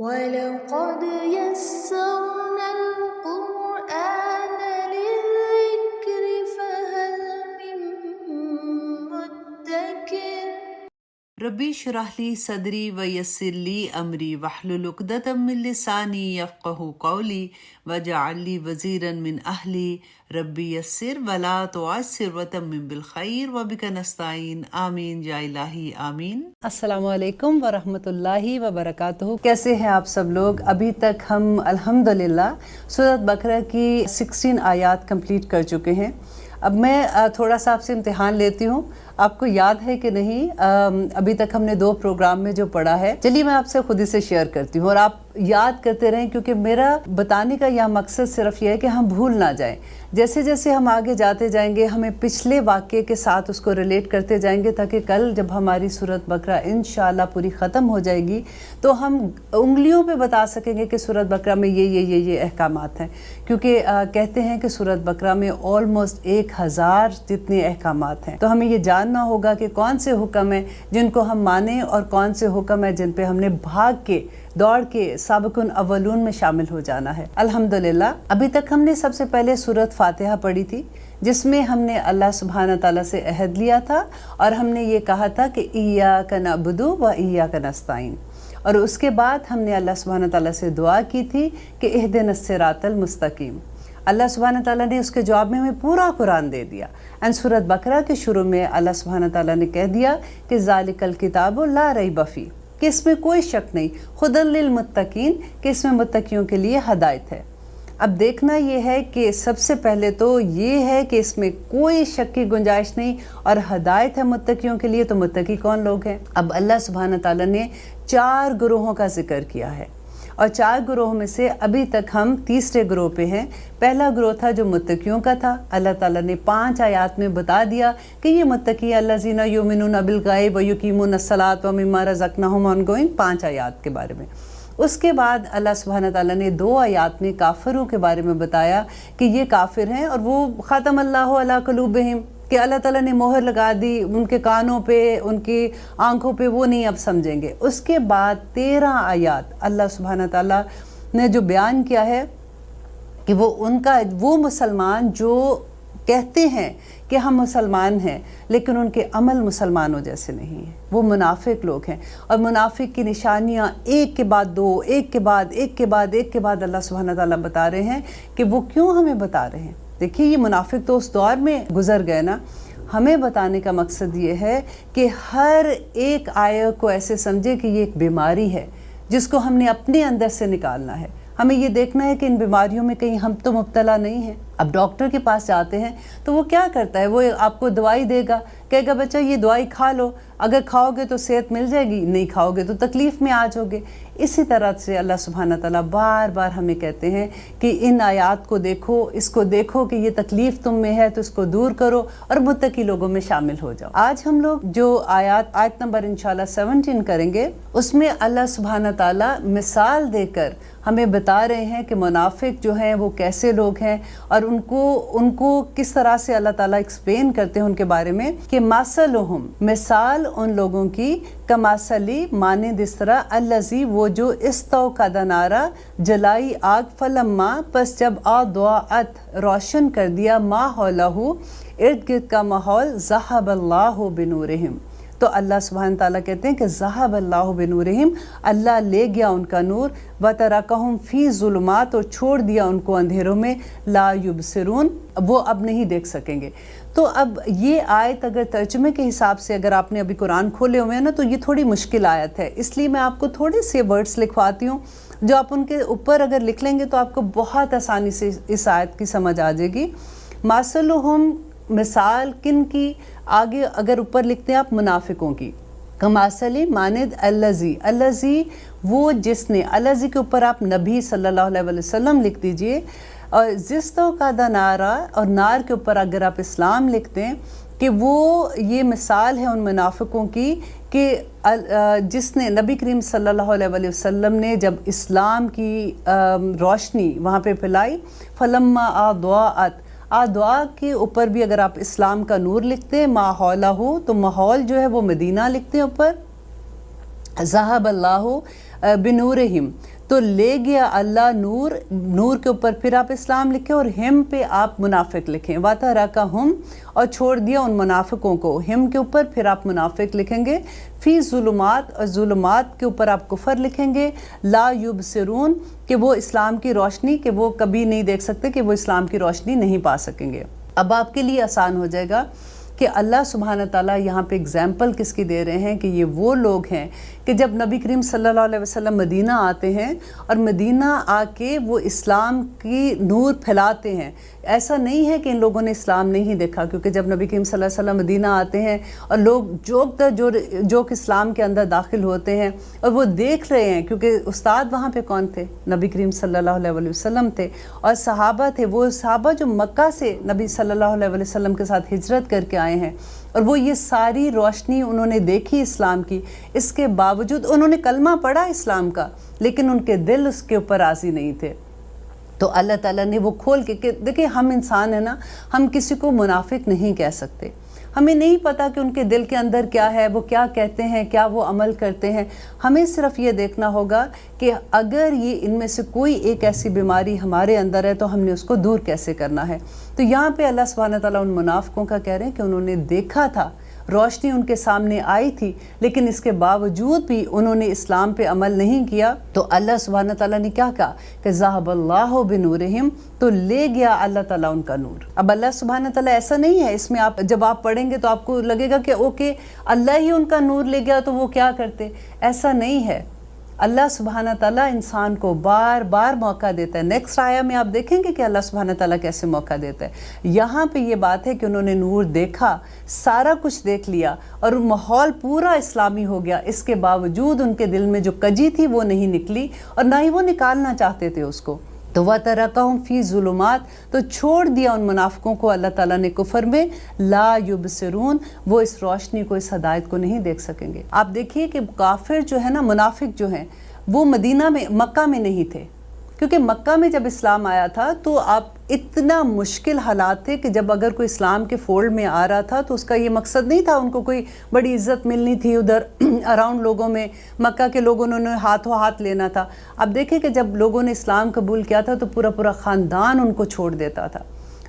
وَلَقَدْ يَسَّرْنَا الْقُرْآنَ لِلذِّكْرِ فَهَلْ مِن مُّدَّكِرٍ ربی اشرح لی صدری ویسر لی امری واحلل عقدۃ من لسانی یفقہوا قولی واجعل لی وزیرا من اہلی ربی یسر ولا تعسر وتمم بالخیر وبک نستعین آمین یا الہی آمین۔ السلام علیکم ورحمۃ اللہ وبرکاتہ۔ کیسے ہیں آپ سب لوگ؟ ابھی تک ہم الحمدللہ سورۃ بقرہ کی 16 آیات کمپلیٹ کر چکے ہیں۔ اب میں تھوڑا سا آپ سے امتحان لیتی ہوں، آپ کو یاد ہے کہ نہیں ابھی تک ہم نے 2 پروگرام میں جو پڑھا ہے، چلیے میں آپ سے خود ہی سے شیئر کرتی ہوں اور آپ یاد کرتے رہیں، کیونکہ میرا بتانے کا یہ مقصد صرف یہ ہے کہ ہم بھول نہ جائیں۔ جیسے جیسے ہم آگے جاتے جائیں گے ہمیں پچھلے واقعے کے ساتھ اس کو ریلیٹ کرتے جائیں گے، تاکہ کل جب ہماری سورۃ بقرہ انشاءاللہ پوری ختم ہو جائے گی تو ہم انگلیوں پہ بتا سکیں گے کہ سورۃ بقرہ میں یہ احکامات ہیں، کیونکہ کہتے ہیں کہ سورۃ بقرہ میں آلموسٹ 1000 جتنے احکامات ہیں۔ تو ہمیں یہ جاننا ہوگا کہ کون سے حکم ہیں جن کو ہم مانیں اور کون سے حکم ہیں جن پہ ہم نے بھاگ کے دوڑ کے سابقون اولون میں شامل ہو جانا ہے۔ الحمدللہ ابھی تک ہم نے سب سے پہلے سورۃ فاتحہ پڑھی تھی، جس میں ہم نے اللہ سبحانہ تعالیٰ سے عہد لیا تھا اور ہم نے یہ کہا تھا کہ ایاک نعبد و ایاک نستعین، اور اس کے بعد ہم نے اللہ سبحانہ تعالیٰ سے دعا کی تھی کہ اہدنا الصراط المستقیم۔ اللہ سبحانہ تعالیٰ نے اس کے جواب میں ہمیں پورا قرآن دے دیا، اور سورۃ بقرہ کے شروع میں اللہ سبحانہ تعالیٰ نے کہہ دیا کہ ذالک الکتاب لا ریب فیہ، کہ اس میں کوئی شک نہیں، ھدی للمتقین، کہ اس میں متقیوں کے لیے ہدایت ہے۔ اب دیکھنا یہ ہے کہ سب سے پہلے تو یہ ہے کہ اس میں کوئی شک کی گنجائش نہیں اور ہدایت ہے متقیوں کے لیے، تو متقی کون لوگ ہیں؟ اب اللہ سبحانہ تعالیٰ نے 4 گروہوں کا ذکر کیا ہے، اور 4 گروہوں میں سے ابھی تک ہم تیسرے گروہ پہ ہیں۔ پہلا گروہ تھا جو متقیوں کا تھا، اللہ تعالیٰ نے 5 آیات میں بتا دیا کہ یہ متقی الذین یؤمنون بالغیب ویقیمون الصلاۃ ومما رزقناہم ينفقون، 5 آیات کے بارے میں۔ اس کے بعد اللہ سبحانہ تعالیٰ نے 2 آیات میں کافروں کے بارے میں بتایا کہ یہ کافر ہیں اور وہ ختم اللہ علی قلوبہم، کہ اللہ تعالیٰ نے مہر لگا دی ان کے کانوں پہ، ان کی آنکھوں پہ، وہ نہیں اب سمجھیں گے۔ اس کے بعد 13 آیات اللہ سبحانہ تعالیٰ نے جو بیان کیا ہے کہ وہ مسلمان جو کہتے ہیں کہ ہم مسلمان ہیں لیکن ان کے عمل مسلمانوں جیسے نہیں ہیں، وہ منافق لوگ ہیں، اور منافق کی نشانیاں ایک کے بعد 2، ایک کے بعد اللہ سبحانہ تعالیٰ بتا رہے ہیں کہ وہ کیوں ہمیں بتا رہے ہیں۔ دیکھیے یہ منافق تو اس دور میں گزر گئے نا، ہمیں بتانے کا مقصد یہ ہے کہ ہر ایک آیت کو ایسے سمجھے کہ یہ ایک بیماری ہے جس کو ہم نے اپنے اندر سے نکالنا ہے۔ ہمیں یہ دیکھنا ہے کہ ان بیماریوں میں کہیں ہم تو مبتلا نہیں ہیں۔ اب ڈاکٹر کے پاس جاتے ہیں تو وہ کیا کرتا ہے؟ وہ آپ کو دوائی دے گا، کہے گا بچہ یہ دوائی کھا لو، اگر کھاؤ گے تو صحت مل جائے گی، نہیں کھاؤ گے تو تکلیف میں آ جاؤ گے۔ اسی طرح سے اللہ سبحانہ تعالیٰ بار بار ہمیں کہتے ہیں کہ ان آیات کو دیکھو، اس کو دیکھو کہ یہ تکلیف تم میں ہے تو اس کو دور کرو اور متقی لوگوں میں شامل ہو جاؤ۔ آج ہم لوگ جو آیت نمبر انشاءاللہ 17 کریں گے، اس میں اللہ سبحانہ تعالیٰ مثال دے کر ہمیں بتا رہے ہیں کہ منافق جو ہیں وہ کیسے لوگ ہیں، اور ان کو کس طرح سے اللہ تعالیٰ ایکسپلین کرتے ہیں ان کے بارے میں کہ مثلہم، مثال ان لوگوں کی، کمثلی مانند اس طرح، الذی وہ جو استوقد نارا جلائی آگ، فلما پس جب اضاءت روشن کر دیا، ما حولہ ارد گرد کا ماحول، ذہب اللہ بنورہم، تو اللہ سبحانہ تعالیٰ کہتے ہیں کہ ذہب اللہ بنورہم، اللہ لے گیا ان کا نور، وترکہم فی ظلمات، اور چھوڑ دیا ان کو اندھیروں میں، لا یبصرون، وہ اب نہیں دیکھ سکیں گے۔ تو اب یہ آیت اگر ترجمے کے حساب سے اگر آپ نے ابھی قرآن کھولے ہوئے ہیں نا تو یہ تھوڑی مشکل آیت ہے، اس لیے میں آپ کو تھوڑے سے ورڈز لکھواتی ہوں جو آپ ان کے اوپر اگر لکھ لیں گے تو آپ کو بہت آسانی سے اس آیت کی سمجھ آ جائے گی۔ مثلہم، مثال کن کی؟ آگے اگر اوپر لکھتے ہیں آپ منافقوں کی، کمثلی مانند الذی، الذی وہ جس نے، الذی کے اوپر آپ نبی صلی اللہ علیہ وسلم لکھ دیجئے، اور زستوقد نارا، اور نار کے اوپر اگر آپ اسلام لکھتے ہیں کہ وہ یہ مثال ہے ان منافقوں کی کہ جس نے نبی کریم صلی اللہ علیہ وسلم نے جب اسلام کی روشنی وہاں پہ پھیلائی، فلما اضاءت، دعا کے اوپر بھی اگر آپ اسلام کا نور لکھتے ہیں، ماحولہ ہو تو ماحول جو ہے وہ مدینہ لکھتے ہیں اوپر، ذہب اللہ بنورہم، تو لے گیا اللہ نور کے اوپر پھر آپ اسلام لکھیں اور ہم پہ آپ منافق لکھیں، وَتَرَكَهُمْ اور چھوڑ دیا ان منافقوں کو، ہم کے اوپر پھر آپ منافق لکھیں گے، فی ظلمات اور ظلمات کے اوپر آپ کفر لکھیں گے، لا یبصرون کہ وہ اسلام کی روشنی کہ وہ کبھی نہیں دیکھ سکتے، کہ وہ اسلام کی روشنی نہیں پا سکیں گے۔ اب آپ کے لیے آسان ہو جائے گا کہ اللہ سبحانہ تعالیٰ یہاں پہ اگزامپل کس کی دے رہے ہیں کہ یہ وہ لوگ ہیں کہ جب نبی کریم صلی اللہ علیہ وسلم مدینہ آتے ہیں اور مدینہ آ کے وہ اسلام کی نور پھیلاتے ہیں، ایسا نہیں ہے کہ ان لوگوں نے اسلام نہیں دیکھا، کیونکہ جب نبی کریم صلی اللہ علیہ وسلم مدینہ آتے ہیں اور لوگ جوک اسلام کے اندر داخل ہوتے ہیں اور وہ دیکھ رہے ہیں، کیونکہ استاد وہاں پہ کون تھے؟ نبی کریم صلی اللہ علیہ وسلم تھے اور صحابہ تھے، وہ صحابہ جو مکہ سے نبی صلی اللہ علیہ وسلم کے ساتھ ہجرت کر کے آئے ہیں، اور وہ یہ ساری روشنی انہوں نے دیکھی اسلام کی، اس کے باوجود انہوں نے کلمہ پڑھا اسلام کا، لیکن ان کے دل اس کے اوپر راضی نہیں تھے۔ تو اللہ تعالیٰ نے وہ کھول کے کہ دیکھیں ہم انسان ہیں نا، ہم کسی کو منافق نہیں کہہ سکتے، ہمیں نہیں پتہ کہ ان کے دل کے اندر کیا ہے، وہ کیا کہتے ہیں، کیا وہ عمل کرتے ہیں، ہمیں صرف یہ دیکھنا ہوگا کہ اگر یہ ان میں سے کوئی ایک ایسی بیماری ہمارے اندر ہے تو ہم نے اس کو دور کیسے کرنا ہے۔ تو یہاں پہ اللہ سبحانہ تعالیٰ ان منافقوں کا کہہ رہے ہیں کہ انہوں نے دیکھا تھا، روشنی ان کے سامنے آئی تھی، لیکن اس کے باوجود بھی انہوں نے اسلام پہ عمل نہیں کیا، تو اللہ سبحانہ تعالیٰ نے کیا کہا کہ ذَهَبَ اللَّهُ بِنُورِهِمْ، تو لے گیا اللہ تعالیٰ ان کا نور۔ اب اللہ سبحانہ تعالیٰ ایسا نہیں ہے، اس میں آپ جب آپ پڑھیں گے تو آپ کو لگے گا کہ اوکے اللہ ہی ان کا نور لے گیا تو وہ کیا کرتے، ایسا نہیں ہے۔ اللہ سبحانہ تعالیٰ انسان کو بار بار موقع دیتا ہے۔ نیکسٹ آیا میں آپ دیکھیں گے کہ اللہ سبحانہ تعالیٰ کیسے موقع دیتا ہے۔ یہاں پہ یہ بات ہے کہ انہوں نے نور دیکھا، سارا کچھ دیکھ لیا اور ماحول پورا اسلامی ہو گیا، اس کے باوجود ان کے دل میں جو کجی تھی وہ نہیں نکلی اور نہ ہی وہ نکالنا چاہتے تھے اس کو۔ تو وَتَرَكَهُمْ فِي ظُلُمَاتٍ، تو چھوڑ دیا ان منافقوں کو اللہ تعالیٰ نے کفر میں، لا یبصرون، وہ اس روشنی کو، اس ہدایت کو نہیں دیکھ سکیں گے۔ آپ دیکھیے کہ کافر جو ہے نا، منافق جو ہیں، وہ مدینہ میں، مکہ میں نہیں تھے، کیونکہ مکہ میں جب اسلام آیا تھا تو آپ اتنا مشکل حالات تھے کہ جب اگر کوئی اسلام کے فولڈ میں آ رہا تھا تو اس کا یہ مقصد نہیں تھا ان کو کوئی بڑی عزت ملنی تھی ادھر اراؤنڈ لوگوں میں، مکہ کے لوگوں نے ہاتھوں ہاتھ لینا تھا۔ اب دیکھیں کہ جب لوگوں نے اسلام قبول کیا تھا تو پورا خاندان ان کو چھوڑ دیتا تھا،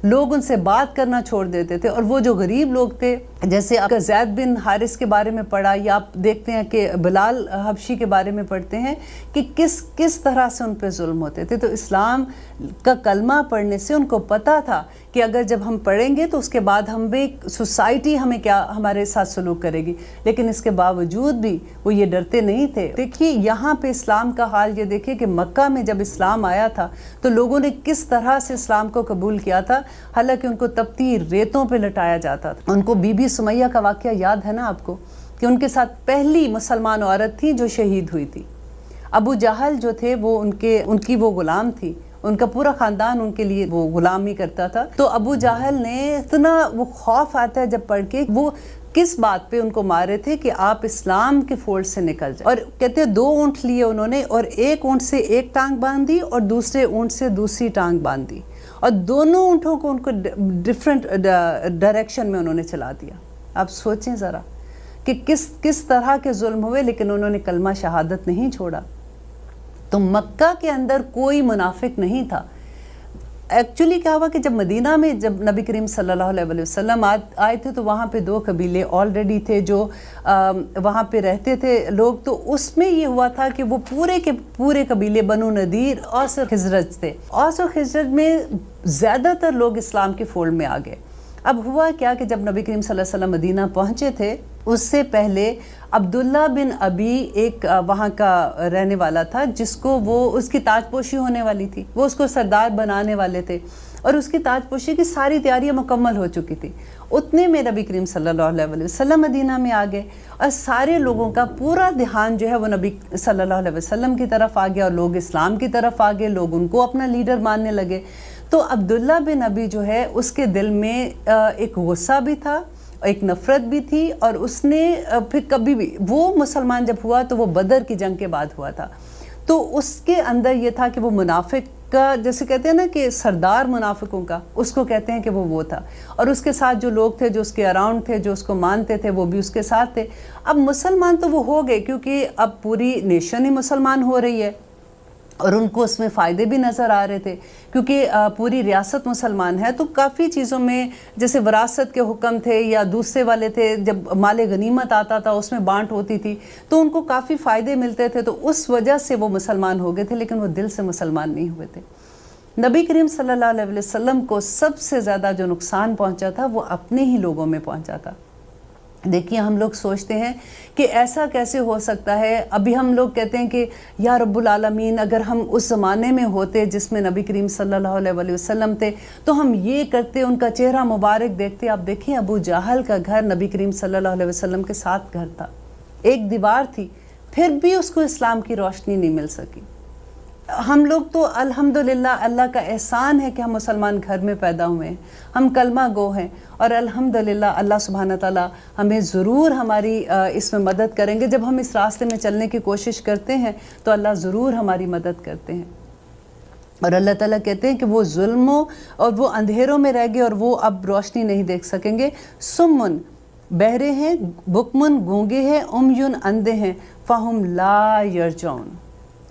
لوگ ان سے بات کرنا چھوڑ دیتے تھے، اور وہ جو غریب لوگ تھے، جیسے آپ زید بن حارث کے بارے میں پڑھا، یا آپ دیکھتے ہیں کہ بلال حبشی کے بارے میں پڑھتے ہیں کہ کس طرح سے ان پہ ظلم ہوتے تھے۔ تو اسلام کا کلمہ پڑھنے سے ان کو پتہ تھا کہ اگر جب ہم پڑھیں گے تو اس کے بعد ہم بھی سوسائٹی ہمیں کیا ہمارے ساتھ سلوک کرے گی، لیکن اس کے باوجود بھی وہ یہ ڈرتے نہیں تھے۔ دیکھیے یہاں پہ اسلام کا حال یہ دیکھیں کہ مکہ میں جب اسلام آیا تھا تو لوگوں نے کس طرح سے اسلام کو قبول کیا تھا، حالانکہ ان کو تپتی ریتوں پہ لٹایا جاتا تھا۔ ان کو بی بی سمیہ کا واقعہ یاد ہے نا آپ کو، کہ ان کے ساتھ پہلی مسلمان عورت تھی جو شہید ہوئی تھی۔ ابو جہل جو تھے وہ ان کی وہ غلام تھی، ان کا پورا خاندان ان کے لیے وہ غلامی کرتا تھا۔ تو ابو جہل نے اتنا وہ خوف آتا ہے جب پڑھ کے، وہ کس بات پہ ان کو مارے تھے کہ آپ اسلام کے فولڈ سے نکل جائیں، اور کہتے ہیں 2 اونٹ لیے انہوں نے، اور ایک اونٹ سے ایک ٹانگ باندھ دی اور دوسرے اونٹ سے دوسری ٹانگ باندھ دی، اور دونوں اونٹوں کو ان کو ڈیفرنٹ ڈائریکشن میں انہوں نے چلا دیا۔ آپ سوچیں ذرا کہ کس طرح کے ظلم ہوئے، لیکن انہوں نے کلمہ شہادت نہیں چھوڑا۔ تو مکہ کے اندر کوئی منافق نہیں تھا۔ ایکچولی کیا ہوا کہ جب مدینہ میں جب نبی کریم صلی اللہ علیہ وسلم آئے تھے تو وہاں پہ 2 قبیلے آلریڈی تھے جو وہاں پہ رہتے تھے لوگ، تو اس میں یہ ہوا تھا کہ وہ پورے کے پورے قبیلے بنو نذیر، اوس اور خزرج تھے۔ اوس اور خزرج میں زیادہ تر لوگ اسلام کے فولڈ میں آ گئے۔ اب ہوا کیا کہ جب نبی کریم صلی اللہ علیہ وسلم مدینہ پہنچے تھے، اس سے پہلے عبداللہ بن ابی ایک وہاں کا رہنے والا تھا، جس کو اس کی تاج پوشی ہونے والی تھی، وہ اس کو سردار بنانے والے تھے، اور اس کی تاج پوشی کی ساری تیاریاں مکمل ہو چکی تھی۔ اتنے میں نبی کریم صلی اللہ علیہ وسلم مدینہ میں آ گئے، اور سارے لوگوں کا پورا دھیان جو ہے وہ نبی صلی اللہ علیہ وسلم کی طرف آ گیا، اور لوگ اسلام کی طرف آ گئے، لوگ ان کو اپنا لیڈر ماننے لگے۔ تو عبداللہ بن ابی جو ہے اس کے دل میں ایک غصہ بھی تھا، ایک نفرت بھی تھی، اور اس نے پھر کبھی بھی، وہ مسلمان جب ہوا تو وہ بدر کی جنگ کے بعد ہوا تھا، تو اس کے اندر یہ تھا کہ وہ منافق کا جیسے کہتے ہیں نا کہ سردار منافقوں کا، اس کو کہتے ہیں کہ وہ تھا، اور اس کے ساتھ جو لوگ تھے جو اس کے اراؤنڈ تھے، جو اس کو مانتے تھے، وہ بھی اس کے ساتھ تھے۔ اب مسلمان تو وہ ہو گئے کیونکہ اب پوری نیشن ہی مسلمان ہو رہی ہے، اور ان کو اس میں فائدے بھی نظر آ رہے تھے کیونکہ پوری ریاست مسلمان ہے، تو کافی چیزوں میں جیسے وراثت کے حکم تھے یا دوسرے والے تھے، جب مال غنیمت آتا تھا اس میں بانٹ ہوتی تھی تو ان کو کافی فائدے ملتے تھے، تو اس وجہ سے وہ مسلمان ہو گئے تھے، لیکن وہ دل سے مسلمان نہیں ہوئے تھے۔ نبی کریم صلی اللہ علیہ وسلم کو سب سے زیادہ جو نقصان پہنچا تھا وہ اپنے ہی لوگوں میں پہنچا تھا۔ دیکھیے ہم لوگ سوچتے ہیں کہ ایسا کیسے ہو سکتا ہے، ابھی ہم لوگ کہتے ہیں کہ یا رب العالمین اگر ہم اس زمانے میں ہوتے جس میں نبی کریم صلی اللہ علیہ وسلم تھے تو ہم یہ کرتے، ان کا چہرہ مبارک دیکھتے۔ آپ دیکھیں ابو جہل کا گھر نبی کریم صلی اللہ علیہ وسلم کے ساتھ گھر تھا، ایک دیوار تھی، پھر بھی اس کو اسلام کی روشنی نہیں مل سکی۔ ہم لوگ تو الحمدللہ اللہ کا احسان ہے کہ ہم مسلمان گھر میں پیدا ہوئے ہیں، ہم کلمہ گو ہیں، اور الحمدللہ اللہ سبحانہ تعالیٰ ہمیں ضرور ہماری اس میں مدد کریں گے۔ جب ہم اس راستے میں چلنے کی کوشش کرتے ہیں تو اللہ ضرور ہماری مدد کرتے ہیں، اور اللہ تعالیٰ کہتے ہیں کہ وہ ظلموں اور وہ اندھیروں میں رہ گئے اور وہ اب روشنی نہیں دیکھ سکیں گے۔ سمن بہرے ہیں، بکمن گونگے ہیں، امیون اندھے ہیں، فہم لا یرجعون،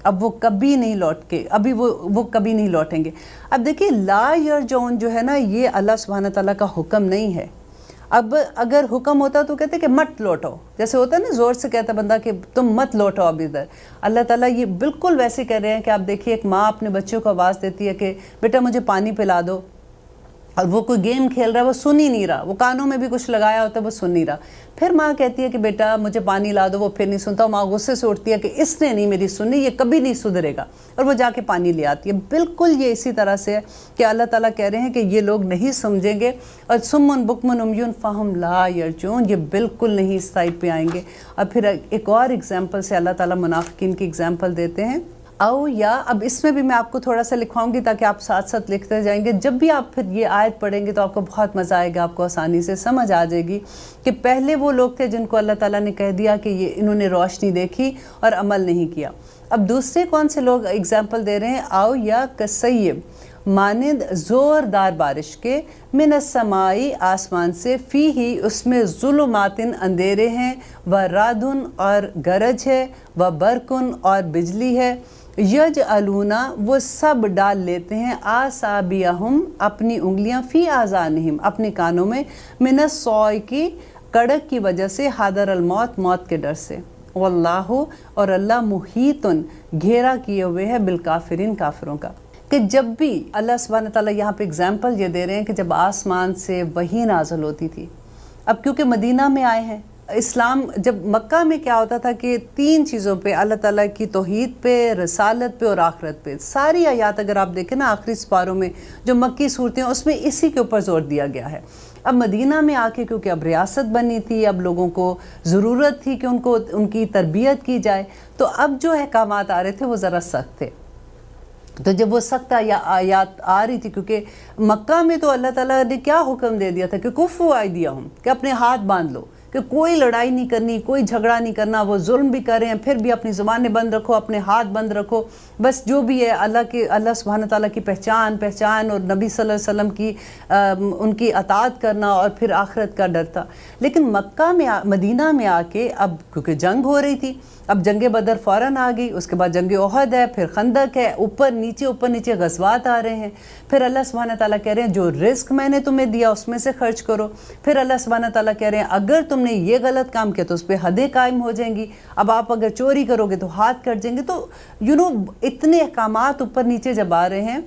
اب وہ کبھی نہیں لوٹ کے، ابھی وہ کبھی نہیں لوٹیں گے۔ اب دیکھیے لا یرجعون جو ہے نا، یہ اللہ سبحانہ تعالیٰ کا حکم نہیں ہے۔ اب اگر حکم ہوتا تو کہتے کہ مت لوٹو، جیسے ہوتا ہے نا زور سے کہتا بندہ کہ تم مت لوٹو اب ادھر، اللہ تعالیٰ یہ بالکل ویسے کہہ رہے ہیں کہ آپ دیکھیے ایک ماں اپنے بچوں کو آواز دیتی ہے کہ بیٹا مجھے پانی پلا دو، اور وہ کوئی گیم کھیل رہا ہے، وہ سن ہی نہیں رہا، وہ کانوں میں بھی کچھ لگایا ہوتا ہے وہ سن نہیں رہا، پھر ماں کہتی ہے کہ بیٹا مجھے پانی لا دو، وہ پھر نہیں سنتا، ماں غصے سے اٹھتی ہے کہ اس نے نہیں میری سنی، یہ کبھی نہیں سدھرے گا، اور وہ جا کے پانی لے آتی ہے۔ بالکل یہ اسی طرح سے ہے کہ اللہ تعالیٰ کہہ رہے ہیں کہ یہ لوگ نہیں سمجھیں گے، اور سمن بکمن امیون فہم لا یرجعون، یہ بالکل نہیں اس سائڈ پہ آئیں گے۔ اور پھر ایک اور اگزامپل سے اللہ تعالیٰ منافقین کی اگزامپل دیتے ہیں، او یا اب اس میں بھی میں آپ کو تھوڑا سا لکھواؤں گی تاکہ آپ ساتھ ساتھ لکھتے جائیں گے، جب بھی آپ پھر یہ آیت پڑھیں گے تو آپ کو بہت مزہ آئے گا، آپ کو آسانی سے سمجھ آ جائے گی کہ پہلے وہ لوگ تھے جن کو اللہ تعالیٰ نے کہہ دیا کہ یہ انہوں نے روشنی دیکھی اور عمل نہیں کیا۔ اب دوسرے کون سے لوگ اگزامپل دے رہے ہیں، او یا کسیب مانند زوردار بارش کے، من السمائی آسمان سے، فی ہی اس میں ظلماتن اندھیرے ہیں، و رادن اور گرج ہے، و برکن اور بجلی ہے، یجعلون وہ سب ڈال لیتے ہیں، آصابعہم اپنی انگلیاں، فی آذانہم اپنے کانوں میں، من الصوئ کی کڑک کی وجہ سے، حاضر الموت موت کے ڈر سے، واللہ اور اللہ محیطن گھیرا کیے ہوئے ہے بالکافرین کافروں کا۔ کہ جب بھی اللہ سبحانہ تعالیٰ یہاں پہ اگزامپل یہ دے رہے ہیں کہ جب آسمان سے وحی نازل ہوتی تھی، اب کیونکہ مدینہ میں آئے ہیں، اسلام جب مکہ میں کیا ہوتا تھا کہ تین چیزوں پہ، اللہ تعالیٰ کی توحید پہ، رسالت پہ اور آخرت پہ، ساری آیات اگر آپ دیکھیں نا آخری سپاروں میں جو مکی صورتیں اس میں اسی کے اوپر زور دیا گیا ہے۔ اب مدینہ میں آ کے کیونکہ اب ریاست بنی تھی، اب لوگوں کو ضرورت تھی کہ ان کی تربیت کی جائے، تو اب جو احکامات آ رہے تھے وہ ذرا سخت تھے۔ تو جب وہ سخت آیات آ رہی تھی، کیونکہ مکہ میں تو اللہ تعالیٰ نے کیا حکم دے دیا تھا کہ کفو ایدیہم، کہ اپنے ہاتھ باندھ لو، کہ کوئی لڑائی نہیں کرنی، کوئی جھگڑا نہیں کرنا، وہ ظلم بھی کر رہے ہیں پھر بھی اپنی زبانیں بند رکھو، اپنے ہاتھ بند رکھو، بس جو بھی ہے اللہ سبحانہ تعالیٰ کی پہچان اور نبی صلی اللہ علیہ وسلم کی ان کی اطاعت کرنا، اور پھر آخرت کا ڈر تھا۔ لیکن مدینہ میں آ کے اب کیونکہ جنگ ہو رہی تھی، اب جنگ بدر فوراً آ گئی، اس کے بعد جنگ احد ہے، پھر خندق ہے، اوپر نیچے غزوات آ رہے ہیں، پھر اللہ سبحانہ تعالیٰ کہہ رہے ہیں جو رزق میں نے تمہیں دیا اس میں سے خرچ کرو، پھر اللہ سبحانہ تعالیٰ کہہ رہے ہیں اگر تم نے یہ غلط کام کیا تو اس پہ حدیں قائم ہو جائیں گی، اب آپ اگر چوری کرو گے تو ہاتھ کٹ جائیں گے، تو اتنے احکامات اوپر نیچے جب آ رہے ہیں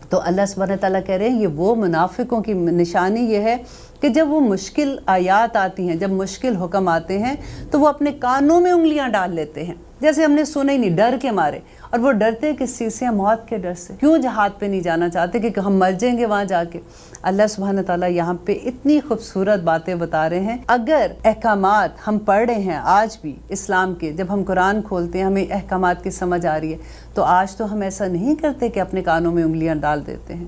تو اللہ سبحانہ تعالیٰ کہہ رہے ہیں یہ وہ منافقوں کی نشانی یہ ہے کہ جب وہ مشکل آیات آتی ہیں، جب مشکل حکم آتے ہیں تو وہ اپنے کانوں میں انگلیاں ڈال لیتے ہیں، جیسے ہم نے سنا ہی نہیں، ڈر کے مارے، اور وہ ڈرتے کس چیز سے؟ موت کے ڈر سے۔ کیوں جہاد پہ نہیں جانا چاہتے کہ ہم مر جائیں گے وہاں جا کے؟ اللہ سبحانہ تعالیٰ یہاں پہ اتنی خوبصورت باتیں بتا رہے ہیں۔ اگر احکامات ہم پڑھ رہے ہیں آج بھی اسلام کے، جب ہم قرآن کھولتے ہیں ہمیں احکامات کی سمجھ آ رہی ہے، تو آج تو ہم ایسا نہیں کرتے کہ اپنے کانوں میں انگلیاں ڈال دیتے ہیں،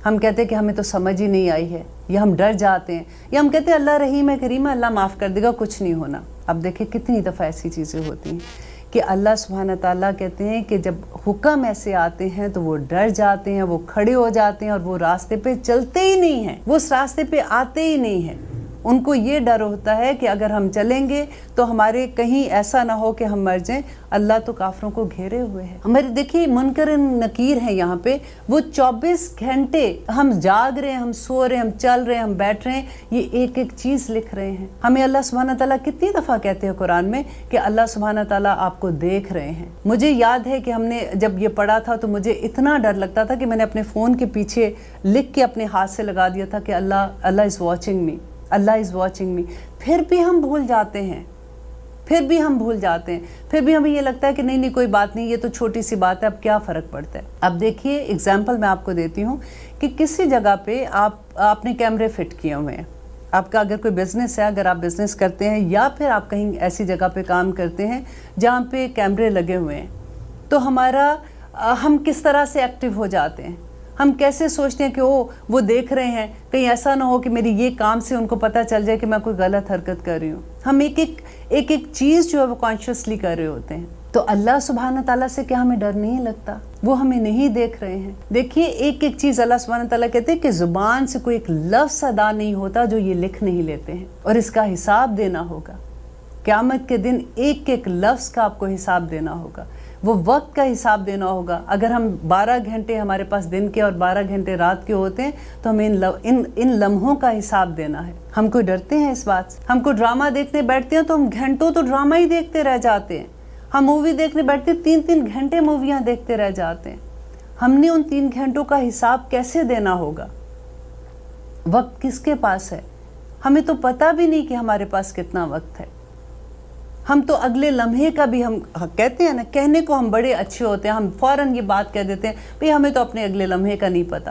ہم کہتے ہیں کہ ہمیں تو سمجھ ہی نہیں آئی ہے، یا ہم ڈر جاتے ہیں، یا ہم کہتے ہیں اللہ رحیم ہے کریم ہے، اللہ معاف کر دے گا، کچھ نہیں ہونا۔ اب دیکھیں کتنی دفعہ ایسی چیزیں ہوتی ہیں کہ اللہ سبحانہ تعالیٰ کہتے ہیں کہ جب حکم ایسے آتے ہیں تو وہ ڈر جاتے ہیں، وہ کھڑے ہو جاتے ہیں اور وہ راستے پہ چلتے ہی نہیں ہیں، وہ اس راستے پہ آتے ہی نہیں ہیں۔ ان کو یہ ڈر ہوتا ہے کہ اگر ہم چلیں گے تو ہمارے کہیں ایسا نہ ہو کہ ہم مر جائیں۔ اللہ تو کافروں کو گھیرے ہوئے ہیں۔ ہمارے دیکھیے منکر نکیر ہیں یہاں پہ، وہ 24 گھنٹے ہم جاگ رہے ہیں، ہم سو رہے ہیں، ہم چل رہے ہیں، ہم بیٹھ رہے ہیں، یہ ایک ایک چیز لکھ رہے ہیں۔ ہمیں اللہ سبحانہ تعالیٰ کتنی دفعہ کہتے ہیں قرآن میں کہ اللہ سبحانہ تعالیٰ آپ کو دیکھ رہے ہیں۔ مجھے یاد ہے کہ ہم نے جب یہ پڑھا تھا تو مجھے اتنا ڈر لگتا تھا کہ میں نے اپنے فون کے پیچھے لکھ کے اپنے ہاتھ سے لگا دیا تھا کہ اللہ is watching me, Allah is watching me. پھر بھی ہم بھول جاتے ہیں، پھر بھی ہمیں یہ لگتا ہے کہ نہیں کوئی بات نہیں، یہ تو چھوٹی سی بات ہے، اب کیا فرق پڑتا ہے۔ اب دیکھیے ایگزامپل میں آپ کو دیتی ہوں کہ کسی جگہ پہ آپ نے کیمرے فٹ کیے ہوئے ہیں۔ آپ کا اگر کوئی بزنس ہے، اگر آپ بزنس کرتے ہیں یا پھر آپ کہیں ایسی جگہ پہ کام کرتے ہیں جہاں پہ کیمرے لگے ہوئے ہیں، تو ہم کس طرح سے ایکٹیو ہو جاتے ہیں؟ ہم کیسے سوچتے ہیں کہ وہ دیکھ رہے ہیں، کہیں ایسا نہ ہو کہ میری یہ کام سے ان کو پتہ چل جائے کہ میں کوئی غلط حرکت کر رہی ہوں۔ ہم ایک چیز جو ہے وہ کانشیسلی کر رہے ہوتے ہیں۔ تو اللہ سبحانہ تعالیٰ سے کیا ہمیں ڈر نہیں لگتا؟ وہ ہمیں نہیں دیکھ رہے ہیں؟ دیکھیے ایک چیز اللہ سبحانہ تعالیٰ کہتے ہیں کہ زبان سے کوئی ایک لفظ ادا نہیں ہوتا جو یہ لکھ نہیں لیتے ہیں، اور اس کا حساب دینا ہوگا۔ قیامت کے دن ایک لفظ کا آپ کو حساب دینا ہوگا، وہ وقت کا حساب دینا ہوگا۔ اگر ہم 12 گھنٹے ہمارے پاس دن کے اور 12 گھنٹے رات کے ہوتے ہیں تو ہمیں ان لمحوں کا حساب دینا ہے۔ ہم کوئی ڈرتے ہیں اس بات سے؟ ہم کو ڈرامہ دیکھنے بیٹھتے ہیں تو ہم گھنٹوں تو ڈرامہ ہی دیکھتے رہ جاتے ہیں۔ ہم مووی دیکھنے بیٹھتے ہیں 3 گھنٹے موویاں دیکھتے رہ جاتے ہیں۔ ہم نے ان 3 گھنٹوں کا حساب کیسے دینا ہوگا؟ وقت کس کے پاس ہے؟ ہمیں تو پتہ بھی نہیں کہ ہمارے پاس کتنا وقت ہے۔ ہم تو اگلے لمحے کا بھی، ہم کہتے ہیں نا، کہنے کو ہم بڑے اچھے ہوتے ہیں، ہم فوراً یہ بات کہہ دیتے ہیں بھئی ہمیں تو اپنے اگلے لمحے کا نہیں پتہ۔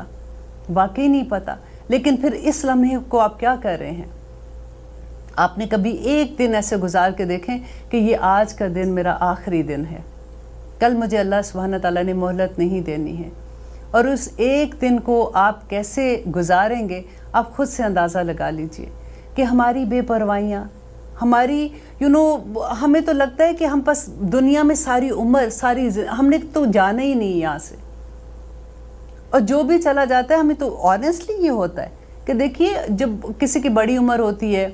واقعی نہیں پتہ، لیکن پھر اس لمحے کو آپ کیا کر رہے ہیں؟ آپ نے کبھی ایک دن ایسے گزار کے دیکھیں کہ یہ آج کا دن میرا آخری دن ہے، کل مجھے اللہ سبحانہ تعالیٰ نے مہلت نہیں دینی ہے، اور اس ایک دن کو آپ کیسے گزاریں گے؟ آپ خود سے اندازہ لگا لیجئے کہ ہماری بے پروائیاں، ہماری ہمیں تو لگتا ہے کہ ہم بس دنیا میں ساری عمر ہم نے تو جانا ہی نہیں یہاں سے، اور جو بھی چلا جاتا ہے ہمیں تو آنیسٹلی یہ ہوتا ہے کہ دیکھیے جب کسی کی بڑی عمر ہوتی ہے،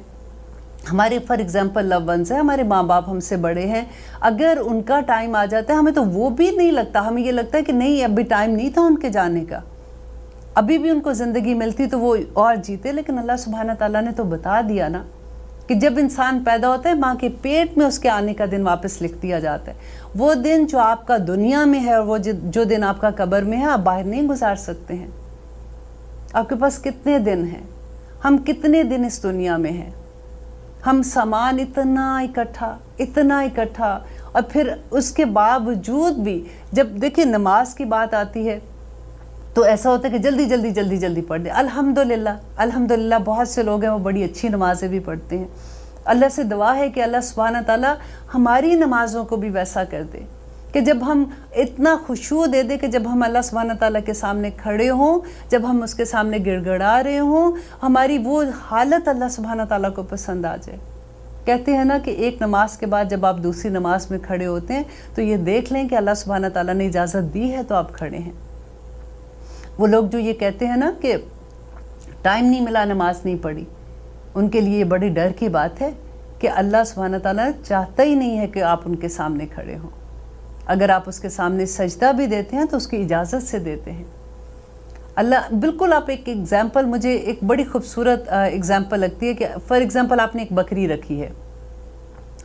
ہمارے فار ایگزامپل لو ونز ہیں، ہمارے ماں باپ ہم سے بڑے ہیں، اگر ان کا ٹائم آ جاتا ہے ہمیں تو وہ بھی نہیں لگتا، ہمیں یہ لگتا ہے کہ نہیں اب بھی ٹائم نہیں تھا ان کے جانے کا، ابھی بھی ان کو زندگی ملتی تو وہ اور جیتے۔ لیکن اللہ سبحانہ تعالیٰ نے تو بتا دیا نا کہ جب انسان پیدا ہوتا ہے ماں کے پیٹ میں اس کے آنے کا دن واپس لکھ دیا جاتا ہے۔ وہ دن جو آپ کا دنیا میں ہے اور وہ جو دن آپ کا قبر میں ہے، آپ باہر نہیں گزار سکتے ہیں۔ آپ کے پاس کتنے دن ہیں؟ ہم کتنے دن اس دنیا میں ہیں؟ ہم سامان اتنا اکٹھا، اور پھر اس کے باوجود بھی جب دیکھیں نماز کی بات آتی ہے تو ایسا ہوتا ہے کہ جلدی پڑھ دیں۔ الحمدللہ بہت سے لوگ ہیں وہ بڑی اچھی نمازیں بھی پڑھتے ہیں۔ اللہ سے دعا ہے کہ اللہ سبحانہ تعالیٰ ہماری نمازوں کو بھی ویسا کر دے کہ جب ہم اتنا خشوع دے دیں کہ جب ہم اللہ سبحانہ تعالیٰ کے سامنے کھڑے ہوں، جب ہم اس کے سامنے گڑ گڑا رہے ہوں، ہماری وہ حالت اللہ سبحانہ تعالیٰ کو پسند آ جائے۔ کہتے ہیں نا کہ ایک نماز کے بعد جب آپ دوسری نماز میں کھڑے ہوتے ہیں تو یہ دیکھ لیں کہ اللہ سبحانہ تعالیٰ نے اجازت دی ہے تو آپ کھڑے ہیں۔ وہ لوگ جو یہ کہتے ہیں نا کہ ٹائم نہیں ملا، نماز نہیں پڑھی، ان کے لیے یہ بڑی ڈر کی بات ہے کہ اللہ سبحانہ تعالیٰ چاہتا ہی نہیں ہے کہ آپ ان کے سامنے کھڑے ہوں۔ اگر آپ اس کے سامنے سجدہ بھی دیتے ہیں تو اس کی اجازت سے دیتے ہیں۔ اللہ بالکل، آپ ایک ایگزامپل، مجھے ایک بڑی خوبصورت ایگزامپل لگتی ہے کہ فار ایگزامپل آپ نے ایک بکری رکھی ہے،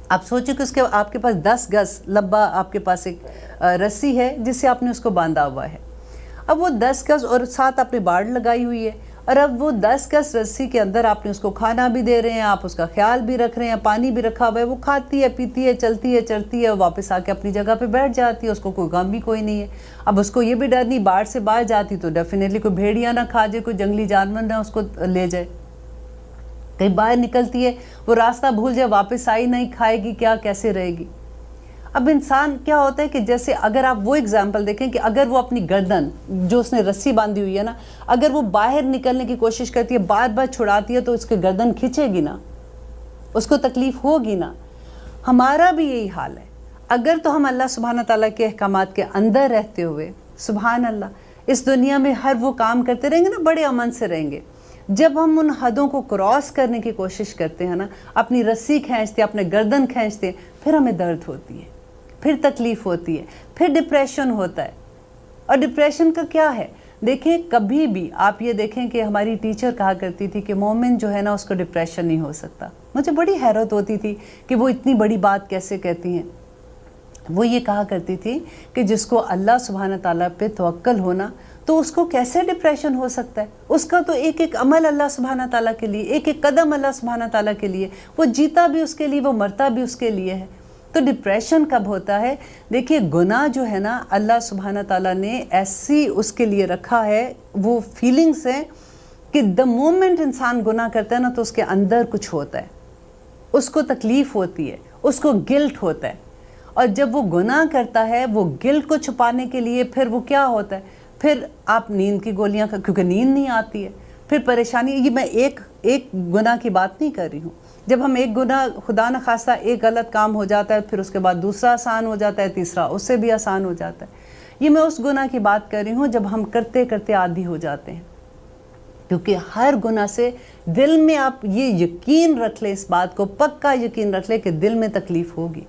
آپ سوچیں کہ آپ کے پاس 10 گز لمبا آپ کے پاس ایک رسی ہے جس سے آپ نے اس کو باندھا ہوا ہے۔ اب وہ 10 گز اور ساتھ آپ نے باڑ لگائی ہوئی ہے، اور اب وہ 10 گز رسی کے اندر آپ نے اس کو کھانا بھی دے رہے ہیں، آپ اس کا خیال بھی رکھ رہے ہیں، پانی بھی رکھا ہوا ہے، وہ کھاتی ہے، پیتی ہے، چلتی ہے، چڑھتی ہے، واپس آ کے اپنی جگہ پہ بیٹھ جاتی ہے، اس کو کوئی غم بھی کوئی نہیں ہے۔ اب اس کو یہ بھی ڈر نہیں، باڑ سے باہر جاتی تو ڈیفینیٹلی کوئی بھیڑیا نہ کھا جائے، کوئی جنگلی جانور نہ اس کو لے جائے، کہیں باہر نکلتی ہے وہ راستہ بھول جائے، واپس آئی نہیں، کھائے گی کیا، کیسے رہے گی؟ اب انسان کیا ہوتا ہے کہ جیسے اگر آپ وہ اگزامپل دیکھیں کہ اگر وہ اپنی گردن جو اس نے رسی باندھی ہوئی ہے نا، اگر وہ باہر نکلنے کی کوشش کرتی ہے، بار بار چھڑاتی ہے، تو اس کی گردن کھنچے گی نا، اس کو تکلیف ہوگی نا۔ ہمارا بھی یہی حال ہے۔ اگر تو ہم اللہ سبحانہ تعالیٰ کے احکامات کے اندر رہتے ہوئے سبحان اللہ اس دنیا میں ہر وہ کام کرتے رہیں گے نا، بڑے امن سے رہیں گے. جب ہم ان حدوں کو کراس کرنے کی کوشش کرتے ہیں نا، اپنی رسی کھینچتے ہیں، اپنے گردن کھینچتے ہیں، پھر ہمیں درد ہوتی ہے، پھر تکلیف ہوتی ہے، پھر ڈپریشن ہوتا ہے. اور ڈپریشن کا کیا ہے؟ دیکھیں کبھی بھی آپ یہ دیکھیں کہ ہماری ٹیچر کہا کرتی تھی کہ مومن جو ہے نا اس کو ڈپریشن نہیں ہو سکتا. مجھے بڑی حیرت ہوتی تھی کہ وہ اتنی بڑی بات کیسے کہتی ہیں. وہ یہ کہا کرتی تھی کہ جس کو اللہ سبحانہ تعالیٰ پہ توکل ہونا تو اس کو کیسے ڈپریشن ہو سکتا ہے؟ اس کا تو ایک ایک عمل اللہ سبحانہ تعالیٰ کے لیے، ایک ایک قدم اللہ سبحانہ تعالیٰ کے لیے، وہ جیتا بھی اس کے لیے، وہ مرتا بھی اس کے لیے ہے. تو ڈپریشن کب ہوتا ہے؟ دیکھیے گناہ جو ہے نا اللہ سبحانہ تعالیٰ نے ایسی اس کے لیے رکھا ہے، وہ فیلنگس ہیں کہ دا مومنٹ انسان گناہ کرتا ہے نا تو اس کے اندر کچھ ہوتا ہے، اس کو تکلیف ہوتی ہے، اس کو گلٹ ہوتا ہے. اور جب وہ گناہ کرتا ہے وہ گلٹ کو چھپانے کے لیے پھر وہ کیا ہوتا ہے؟ پھر آپ نیند کی گولیاں کیونکہ نیند نہیں آتی ہے، پھر پریشانی. یہ میں ایک گناہ کی بات نہیں کر رہی ہوں. جب ہم ایک گناہ خدا نخواستہ ایک غلط کام ہو جاتا ہے پھر اس کے بعد دوسرا آسان ہو جاتا ہے، تیسرا اس سے بھی آسان ہو جاتا ہے. یہ میں اس گناہ کی بات کر رہی ہوں جب ہم کرتے کرتے عادی ہو جاتے ہیں. کیونکہ ہر گناہ سے دل میں آپ یہ یقین رکھ لیں، اس بات کو پکا یقین رکھ لیں کہ دل میں تکلیف ہوگی،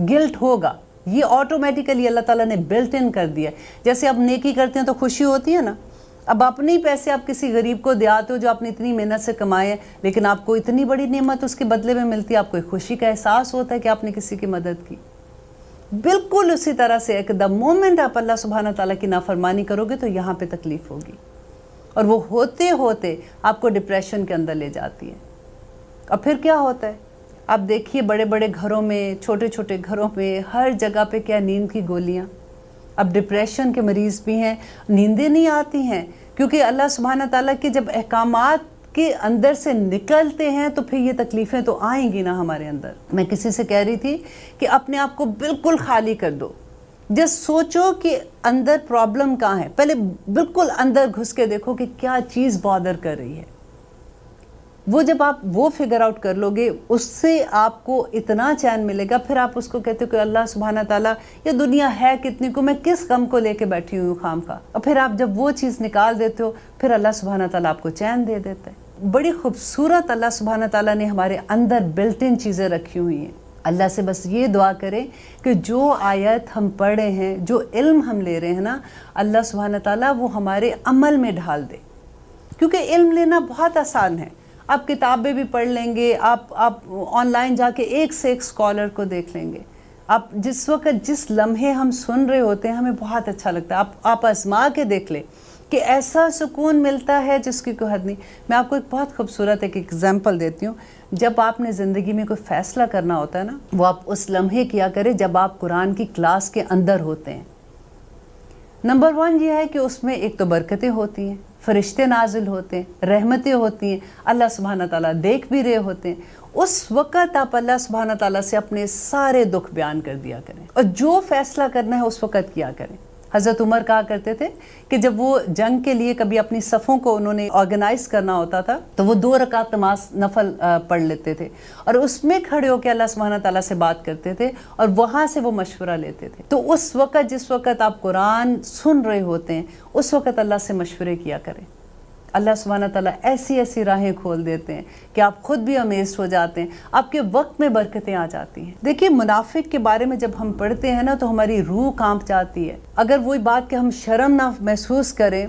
گلٹ ہوگا. یہ آٹومیٹیکلی اللہ تعالیٰ نے بلٹ ان کر دیا. جیسے آپ نیکی کرتے ہیں تو خوشی ہوتی ہے نا. اب اپنے پیسے آپ کسی غریب کو دے آتے ہو جو آپ نے اتنی محنت سے کمائے، لیکن آپ کو اتنی بڑی نعمت اس کے بدلے میں ملتی ہے، آپ کو ایک خوشی کا احساس ہوتا ہے کہ آپ نے کسی کی مدد کی. بالکل اسی طرح سے ایک دا مومنٹ آپ اللہ سبحانہ تعالیٰ کی نافرمانی کرو گے تو یہاں پہ تکلیف ہوگی، اور وہ ہوتے ہوتے آپ کو ڈپریشن کے اندر لے جاتی ہے. اور پھر کیا ہوتا ہے؟ آپ دیکھیے بڑے بڑے گھروں میں، چھوٹے چھوٹے گھروں میں، ہر جگہ پہ کیا نیند کی گولیاں. اب ڈپریشن کے مریض بھی ہیں، نیندیں نہیں آتی ہیں، کیونکہ اللہ سبحانہ تعالیٰ کے جب احکامات کے اندر سے نکلتے ہیں تو پھر یہ تکلیفیں تو آئیں گی نا ہمارے اندر. میں کسی سے کہہ رہی تھی کہ اپنے آپ کو بالکل خالی کر دو. جس سوچو کہ اندر پرابلم کہاں ہے، پہلے بالکل اندر گھس کے دیکھو کہ کیا چیز بادر کر رہی ہے. وہ جب آپ وہ فگر آؤٹ کر لو گے اس سے آپ کو اتنا چین ملے گا. پھر آپ اس کو کہتے ہو کہ اللہ سبحانہ تعالیٰ یہ دنیا ہے کتنی کو، میں کس غم کو لے کے بیٹھی ہوں خام خواہ. اور پھر آپ جب وہ چیز نکال دیتے ہو پھر اللہ سبحانہ تعالیٰ آپ کو چین دے دیتا ہے. بڑی خوبصورت اللہ سبحانہ تعالیٰ نے ہمارے اندر بلٹ ان چیزیں رکھی ہوئی ہیں. اللہ سے بس یہ دعا کریں کہ جو آیت ہم پڑھ رہے ہیں، جو علم ہم لے رہے ہیں نا، اللہ سبحانہ تعالیٰ وہ ہمارے عمل میں ڈھال دے. کیونکہ علم لینا بہت آسان ہے، آپ کتابیں بھی پڑھ لیں گے، آپ آن لائن جا کے ایک سے ایک اسکالر کو دیکھ لیں گے. آپ جس وقت جس لمحے ہم سن رہے ہوتے ہیں ہمیں بہت اچھا لگتا ہے. آپ آزما کے دیکھ لیں کہ ایسا سکون ملتا ہے جس کی کوئی حد نہیں. میں آپ کو ایک بہت خوبصورت ایک ایگزامپل دیتی ہوں. جب آپ نے زندگی میں کوئی فیصلہ کرنا ہوتا ہے نا، وہ آپ اس لمحے کیا کریں جب آپ قرآن کی کلاس کے اندر ہوتے ہیں. نمبر 1 یہ ہے کہ اس میں ایک تو برکتیں ہوتی ہیں، فرشتے نازل ہوتے ہیں، رحمتیں ہوتی ہیں، اللہ سبحانہ تعالیٰ دیکھ بھی رہے ہوتے ہیں. اس وقت آپ اللہ سبحانہ تعالیٰ سے اپنے سارے دکھ بیان کر دیا کریں، اور جو فیصلہ کرنا ہے اس وقت کیا کریں. حضرت عمر کہا کرتے تھے کہ جب وہ جنگ کے لیے کبھی اپنی صفوں کو انہوں نے آرگنائز کرنا ہوتا تھا تو وہ 2 رکعت نماز نفل پڑھ لیتے تھے، اور اس میں کھڑے ہو کے اللہ سبحانہ تعالیٰ سے بات کرتے تھے اور وہاں سے وہ مشورہ لیتے تھے. تو اس وقت جس وقت آپ قرآن سن رہے ہوتے ہیں اس وقت اللہ سے مشورے کیا کریں. اللہ سبحانہ تعالیٰ ایسی ایسی راہیں کھول دیتے ہیں کہ آپ خود بھی امیزڈ ہو جاتے ہیں، آپ کے وقت میں برکتیں آ جاتی ہیں. دیکھیے منافق کے بارے میں جب ہم پڑھتے ہیں نا تو ہماری روح کانپ جاتی ہے. اگر وہی بات کہ ہم شرم نہ محسوس کریں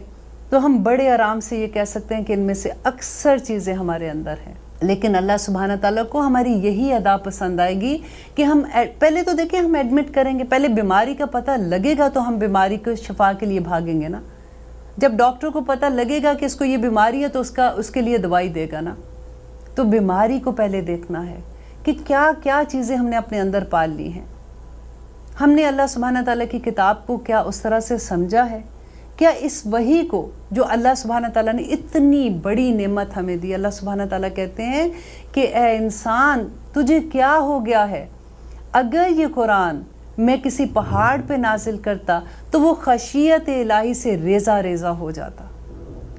تو ہم بڑے آرام سے یہ کہہ سکتے ہیں کہ ان میں سے اکثر چیزیں ہمارے اندر ہیں. لیکن اللہ سبحانہ تعالیٰ کو ہماری یہی ادا پسند آئے گی کہ ہم پہلے تو دیکھیں ہم ایڈمٹ کریں گے، پہلے بیماری کا پتہ لگے گا تو ہم بیماری کو شفا کے لیے بھاگیں گے نا. جب ڈاکٹر کو پتہ لگے گا کہ اس کو یہ بیماری ہے تو اس کے لیے دوائی دے گا نا. تو بیماری کو پہلے دیکھنا ہے کہ کیا کیا چیزیں ہم نے اپنے اندر پال لی ہیں. ہم نے اللہ سبحانہ تعالیٰ کی کتاب کو کیا اس طرح سے سمجھا ہے؟ کیا اس وحی کو جو اللہ سبحانہ تعالیٰ نے اتنی بڑی نعمت ہمیں دی، اللہ سبحانہ تعالیٰ کہتے ہیں کہ اے انسان تجھے کیا ہو گیا ہے؟ اگر یہ قرآن میں کسی پہاڑ پہ نازل کرتا تو وہ خشیت الہی سے ریزہ ریزہ ہو جاتا،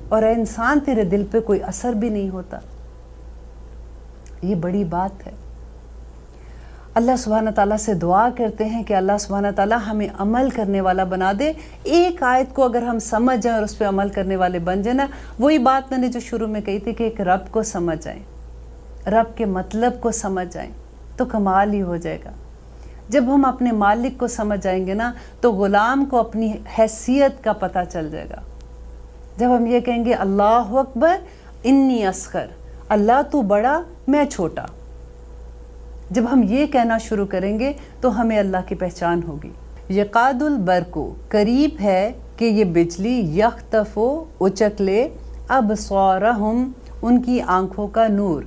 اور اے انسان تیرے دل پہ کوئی اثر بھی نہیں ہوتا. یہ بڑی بات ہے. اللہ سبحانہ تعالیٰ سے دعا کرتے ہیں کہ اللہ سبحانہ تعالیٰ ہمیں عمل کرنے والا بنا دے. ایک آیت کو اگر ہم سمجھ جائیں اور اس پہ عمل کرنے والے بن جائیں نا، وہی بات میں نے جو شروع میں کہی تھی کہ ایک رب کو سمجھ جائیں، رب کے مطلب کو سمجھ جائیں تو کمال ہی ہو جائے گا. جب ہم اپنے مالک کو سمجھ جائیں گے نا تو غلام کو اپنی حیثیت کا پتہ چل جائے گا. جب ہم یہ کہیں گے اللہ اکبر انی اصغر، اللہ تو بڑا میں چھوٹا، جب ہم یہ کہنا شروع کریں گے تو ہمیں اللہ کی پہچان ہوگی. یقاد البرقو، قریب ہے کہ یہ بجلی، یخطف اچک لے ابصارہم، ان کی آنکھوں کا نور،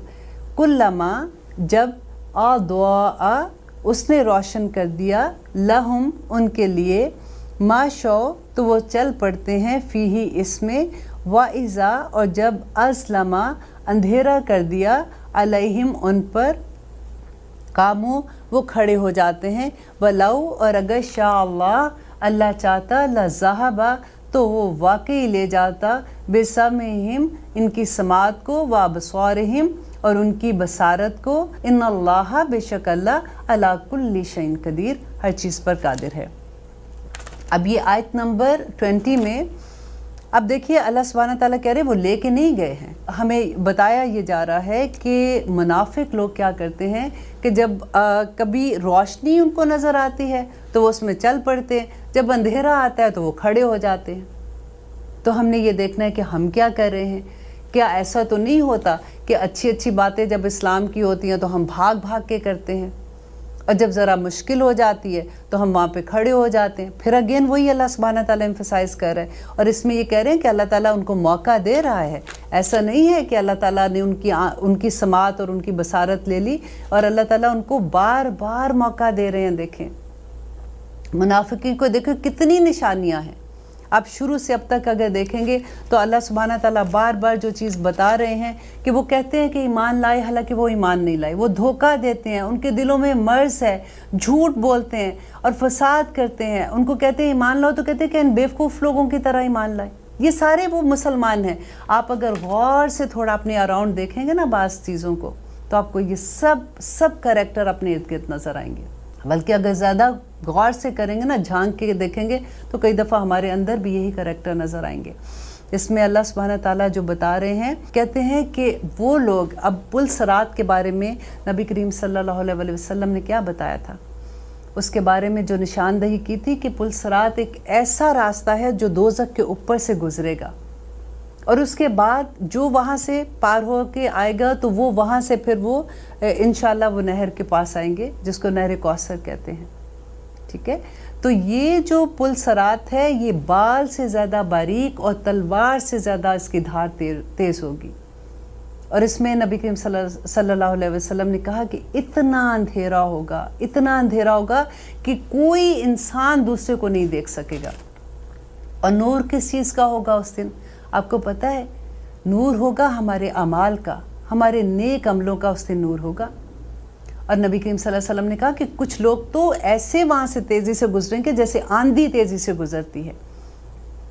کلما جب اضاء اس نے روشن کر دیا، لہم ان کے لیے، ما شو تو وہ چل پڑتے ہیں، فیہی اس میں، وَإِذَا اور جب أَظْلَمَ اندھیرا کر دیا، علیہم ان پر، قاموا وہ کھڑے ہو جاتے ہیں، وَلَوْ اور اگر شاء اللہ اللہ چاہتا، لَذَهَبَ تو وہ واقعی لے جاتا، بِسَمْعِهِمْ ان کی سماعت کو، وَأَبْصَارِهِمْ اور ان کی بصارت کو، ان اللہ بے شک اللہ، علی کل شیء قدیر ہر چیز پر قادر ہے. اب یہ آیت نمبر 20 میں اب دیکھیے اللہ سبحانہ تعالیٰ کہہ رہے وہ لے کے نہیں گئے ہیں. ہمیں بتایا یہ جا رہا ہے کہ منافق لوگ کیا کرتے ہیں کہ جب کبھی روشنی ان کو نظر آتی ہے تو وہ اس میں چل پڑتے ہیں، جب اندھیرا آتا ہے تو وہ کھڑے ہو جاتے ہیں. تو ہم نے یہ دیکھنا ہے کہ ہم کیا کر رہے ہیں. کیا ایسا تو نہیں ہوتا کہ اچھی اچھی باتیں جب اسلام کی ہوتی ہیں تو ہم بھاگ بھاگ کے کرتے ہیں، اور جب ذرا مشکل ہو جاتی ہے تو ہم وہاں پہ کھڑے ہو جاتے ہیں. پھر اگین وہی اللہ سبحانہ تعالیٰ ایمفسائز کر رہا ہے، اور اس میں یہ کہہ رہے ہیں کہ اللہ تعالیٰ ان کو موقع دے رہا ہے. ایسا نہیں ہے کہ اللہ تعالیٰ نے ان کی سماعت اور ان کی بصارت لے لی، اور اللہ تعالیٰ ان کو بار بار موقع دے رہے ہیں. دیکھیں منافقین کو، دیکھیں کتنی نشانیاں ہیں. آپ شروع سے اب تک اگر دیکھیں گے تو اللہ سبحانہ تعالیٰ بار بار جو چیز بتا رہے ہیں کہ وہ کہتے ہیں کہ ایمان لائے، حالانکہ وہ ایمان نہیں لائے. وہ دھوکہ دیتے ہیں، ان کے دلوں میں مرض ہے، جھوٹ بولتے ہیں اور فساد کرتے ہیں. ان کو کہتے ہیں ایمان لاؤ تو کہتے ہیں کہ ان بیوقوف لوگوں کی طرح ایمان لائے. یہ سارے وہ مسلمان ہیں. آپ اگر غور سے تھوڑا اپنے اراؤنڈ دیکھیں گے نا بعض چیزوں کو، تو آپ کو یہ سب کریکٹر اپنے ارد گرد نظر آئیں گے. بلکہ اگر زیادہ غور سے کریں گے نا، جھانک کے دیکھیں گے تو کئی دفعہ ہمارے اندر بھی یہی کریکٹر نظر آئیں گے. اس میں اللہ سبحانہ تعالیٰ جو بتا رہے ہیں، کہتے ہیں کہ وہ لوگ، اب پل صراط کے بارے میں نبی کریم صلی اللہ علیہ وسلم نے کیا بتایا تھا، اس کے بارے میں جو نشاندہی کی تھی کہ پل صراط ایک ایسا راستہ ہے جو دوزخ کے اوپر سے گزرے گا، اور اس کے بعد جو وہاں سے پار ہو کے آئے گا تو وہ وہاں سے پھر وہ انشاءاللہ وہ نہر کے پاس آئیں گے جس کو نہر کوثر کہتے ہیں. ٹھیک ہے، تو یہ جو پل صراط ہے یہ بال سے زیادہ باریک اور تلوار سے زیادہ اس کی دھار تیز ہوگی. اور اس میں نبی کریم صلی اللہ علیہ وسلم نے کہا کہ اتنا اندھیرا ہوگا کہ کوئی انسان دوسرے کو نہیں دیکھ سکے گا. اور نور کس چیز کا ہوگا اس دن؟ آپ کو پتہ ہے، نور ہوگا ہمارے اعمال کا، ہمارے نیک عملوں کا اس دن نور ہوگا. اور نبی کریم صلی اللہ علیہ وسلم نے کہا کہ کچھ لوگ تو ایسے وہاں سے تیزی سے گزریں گے جیسے آندھی تیزی سے گزرتی ہے،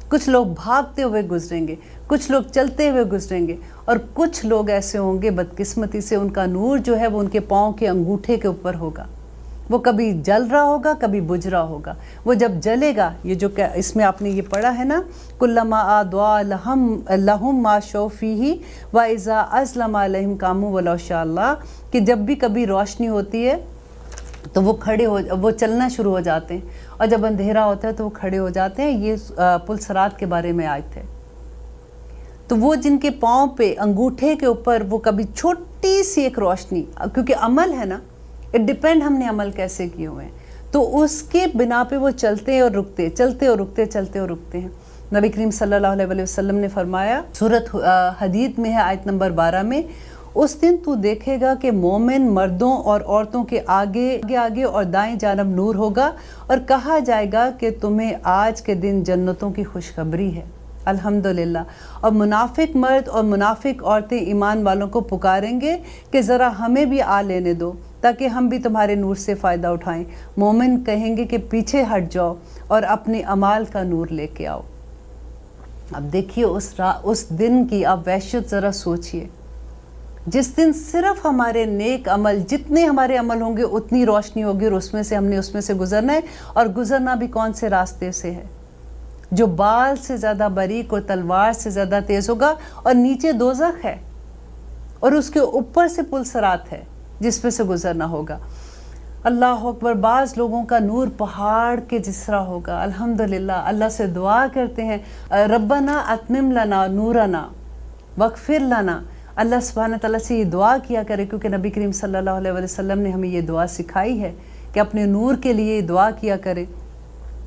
کچھ لوگ بھاگتے ہوئے گزریں گے، کچھ لوگ چلتے ہوئے گزریں گے، اور کچھ لوگ ایسے ہوں گے بدقسمتی سے ان کا نور جو ہے وہ ان کے پاؤں کے انگوٹھے کے اوپر ہوگا. وہ کبھی جل رہا ہوگا، کبھی بجھ رہا ہوگا. وہ جب جلے گا، یہ جو کہ اس میں آپ نے یہ پڑھا ہے نا، کلما اضاء لہم ما شاء فیہ واذا اظلم علیہم قاموا ولو شاء اللہ، کہ جب بھی کبھی روشنی ہوتی ہے تو وہ چلنا شروع ہو جاتے ہیں، اور جب اندھیرا ہوتا ہے تو وہ کھڑے ہو جاتے ہیں. یہ پل صراط کے بارے میں آیت ہے. تو وہ جن کے پاؤں پہ انگوٹھے کے اوپر وہ کبھی چھوٹی سی ایک روشنی، کیونکہ عمل ہے نا، ڈیپینڈ ہم نے عمل کیسے کیے ہوئے ہیں، تو اس کے بنا پہ وہ چلتے اور رکتے ہیں. نبی کریم صلی اللہ علیہ وسلم نے فرمایا، سورۃ حدید میں ہے آیت نمبر 12 میں، اس دن تو دیکھے گا کہ مومن مردوں اور عورتوں کے آگے اور دائیں جانب نور ہوگا، اور کہا جائے گا کہ تمہیں آج کے دن جنتوں کی خوشخبری ہے. الحمدللہ. اور منافق مرد اور منافق عورتیں ایمان والوں کو پکاریں گے کہ ذرا ہمیں بھی آ لینے دو تاکہ ہم بھی تمہارے نور سے فائدہ اٹھائیں. مومن کہیں گے کہ پیچھے ہٹ جاؤ اور اپنے اعمال کا نور لے کے آؤ. اب دیکھیے اس دن کی آپ وحشت ذرا سوچئے. جس دن صرف ہمارے نیک عمل، جتنے ہمارے عمل ہوں گے اتنی روشنی ہوگی، اور اس میں سے گزرنا ہے، اور گزرنا بھی کون سے راستے سے ہے؟ جو بال سے زیادہ باریک اور تلوار سے زیادہ تیز ہوگا، اور نیچے دوزخ ہے اور اس کے اوپر سے پل صراط ہے جس پہ سے گزرنا ہوگا۔ اللہ اکبر۔ بعض لوگوں کا نور پہاڑ کے جس طرح ہوگا۔ الحمدللہ اللہ سے دعا کرتے ہیں، ربنا اتمم لنا نورنا واغفر لنا۔ اللہ سبحانہ تعالیٰ سے یہ دعا کیا کرے، کیونکہ نبی کریم صلی اللہ علیہ وسلم نے ہمیں یہ دعا سکھائی ہے کہ اپنے نور کے لیے دعا کیا کرے۔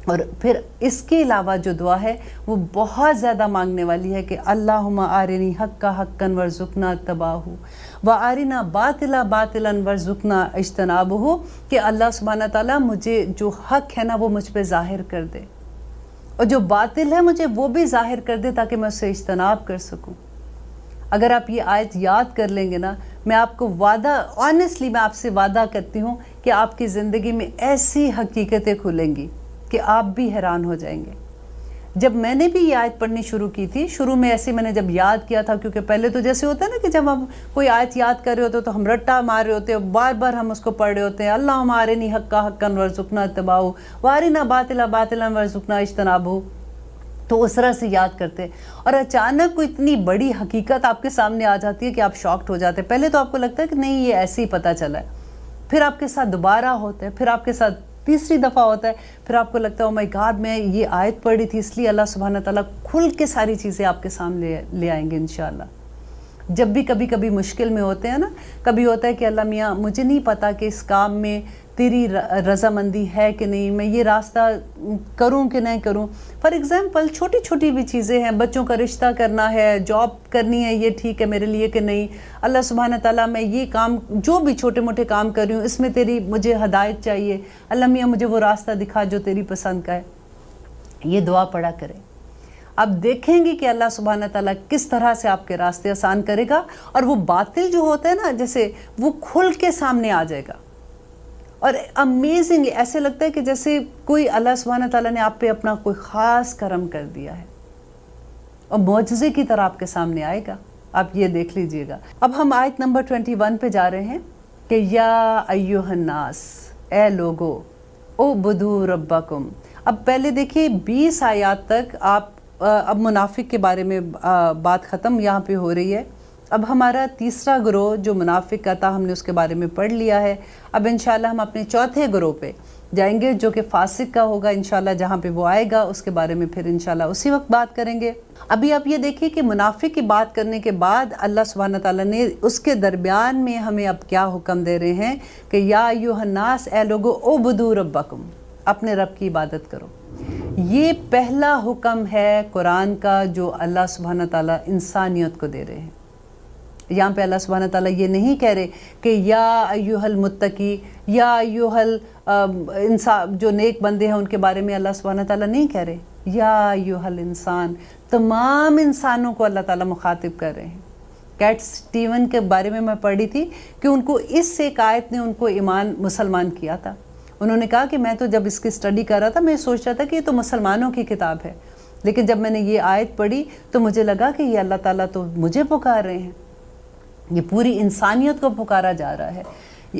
اور پھر اس کے علاوہ جو دعا ہے وہ بہت زیادہ مانگنے والی ہے کہ اللہم آرنی حق حقا ورزقنا اتباعہ وآرنا باطلا باطلا ورزقنا اجتنابہ، کہ اللہ سبحانہ تعالیٰ مجھے جو حق ہے نا وہ مجھ پہ ظاہر کر دے، اور جو باطل ہے مجھے وہ بھی ظاہر کر دے تاکہ میں اسے اجتناب کر سکوں۔ اگر آپ یہ آیت یاد کر لیں گے نا، میں آپ کو وعدہ، آنیسٹلی میں آپ سے وعدہ کرتی ہوں کہ آپ کی زندگی میں ایسی حقیقتیں کھلیں گی کہ آپ بھی حیران ہو جائیں گے۔ جب میں نے بھی یہ آیت پڑھنی شروع کی تھی، شروع میں ایسے میں نے جب یاد کیا تھا، کیونکہ پہلے تو جیسے ہوتا ہے نا کہ جب ہم کوئی آیت یاد کر رہے ہوتے تو ہم رٹا مار رہے ہوتے ہیں، بار بار ہم اس کو پڑھ رہے ہوتے ہیں، اللہم آرنی حقا حقا ورزقنا اتباعہ وارنا باطلا باطلا ورزقنا اجتنابہ، تو اس طرح سے یاد کرتے، اور اچانک کوئی اتنی بڑی حقیقت آپ کے سامنے آ جاتی ہے کہ آپ شاکڈ ہو جاتے ہیں۔ پہلے تو آپ کو لگتا ہے کہ نہیں یہ ایسے ہی پتہ چلا ہے، پھر آپ کے ساتھ دوبارہ ہوتا ہے، پھر آپ کے ساتھ تیسری دفعہ ہوتا ہے، پھر آپ کو لگتا ہے او مائی گاڈ میں یہ آیت پڑھی تھی، اس لیے اللہ سبحانہ تعالیٰ کھل کے ساری چیزیں آپ کے سامنے لے آئیں گے انشاءاللہ۔ جب بھی کبھی مشکل میں ہوتے ہیں نا، کبھی ہوتا ہے کہ اللہ میاں مجھے نہیں پتا کہ اس کام میں تیری رضامندی ہے کہ نہیں، میں یہ راستہ کروں کہ نہیں کروں۔ فار ایگزامپل چھوٹی چھوٹی بھی چیزیں ہیں، بچوں کا رشتہ کرنا ہے، جاب کرنی ہے، یہ ٹھیک ہے میرے لیے کہ نہیں، اللہ سبحانہ تعالیٰ میں یہ کام جو بھی چھوٹے موٹے کام کر رہی ہوں اس میں تیری مجھے ہدایت چاہیے، اللہ میاں مجھے وہ راستہ دکھا جو تیری پسند کا ہے۔ یہ دعا پڑھا کریں، آپ دیکھیں گے کہ اللہ سبحانہ تعالیٰ کس طرح سے آپ کے راستے آسان کرے گا، اور وہ باطل جو ہوتا ہے نا جیسے وہ کھل کے سامنے آ جائے گا، اور امیزنگ ایسے لگتا ہے کہ جیسے کوئی اللہ سبحانہ تعالیٰ نے آپ پہ اپنا کوئی خاص کرم کر دیا ہے، اور معجزے کی طرح آپ کے سامنے آئے گا۔ آپ یہ دیکھ لیجئے گا۔ اب ہم آیت نمبر 21 پہ جا رہے ہیں کہ یا ایھا الناس، اے لوگو، اعبدوا ربکم۔ اب پہلے دیکھیے 20 آیات تک اب منافق کے بارے میں بات ختم یہاں پہ ہو رہی ہے۔ اب ہمارا تیسرا گروہ جو منافق کا تھا ہم نے اس کے بارے میں پڑھ لیا ہے۔ اب انشاءاللہ ہم اپنے چوتھے گروہ پہ جائیں گے جو کہ فاسق کا ہوگا انشاءاللہ، جہاں پہ وہ آئے گا اس کے بارے میں پھر انشاءاللہ اسی وقت بات کریں گے۔ ابھی آپ یہ دیکھیے کہ منافق کی بات کرنے کے بعد اللہ سبحانہ تعالیٰ نے اس کے درمیان میں ہمیں اب کیا حکم دے رہے ہیں کہ یا ایھا الناس، اے لوگو، اعبدوا ربکم، اپنے رب کی عبادت کرو۔ یہ پہلا حکم ہے قرآن کا جو اللہ سبحانہ تعالیٰ انسانیت کو دے رہے ہیں۔ یہاں پہ اللہ سبحانہ تعالیٰ یہ نہیں کہہ رہے کہ یا ایھا المتقی، یا ایھا انسان، جو نیک بندے ہیں ان کے بارے میں اللہ سبحانہ تعالیٰ نہیں کہہ رہے، یا ایھا الانسان، تمام انسانوں کو اللہ تعالیٰ مخاطب کر رہے ہیں۔ کیٹ سٹیون کے بارے میں پڑھی تھی کہ ان کو اس ایک آیت نے ان کو ایمان مسلمان کیا تھا۔ انہوں نے کہا کہ میں تو جب اس کی اسٹڈی کر رہا تھا میں سوچ رہا تھا کہ یہ تو مسلمانوں کی کتاب ہے، لیکن جب میں نے یہ آیت پڑھی تو مجھے لگا کہ یہ اللہ تعالیٰ تو مجھے پکار رہے ہیں، یہ پوری انسانیت کو پکارا جا رہا ہے۔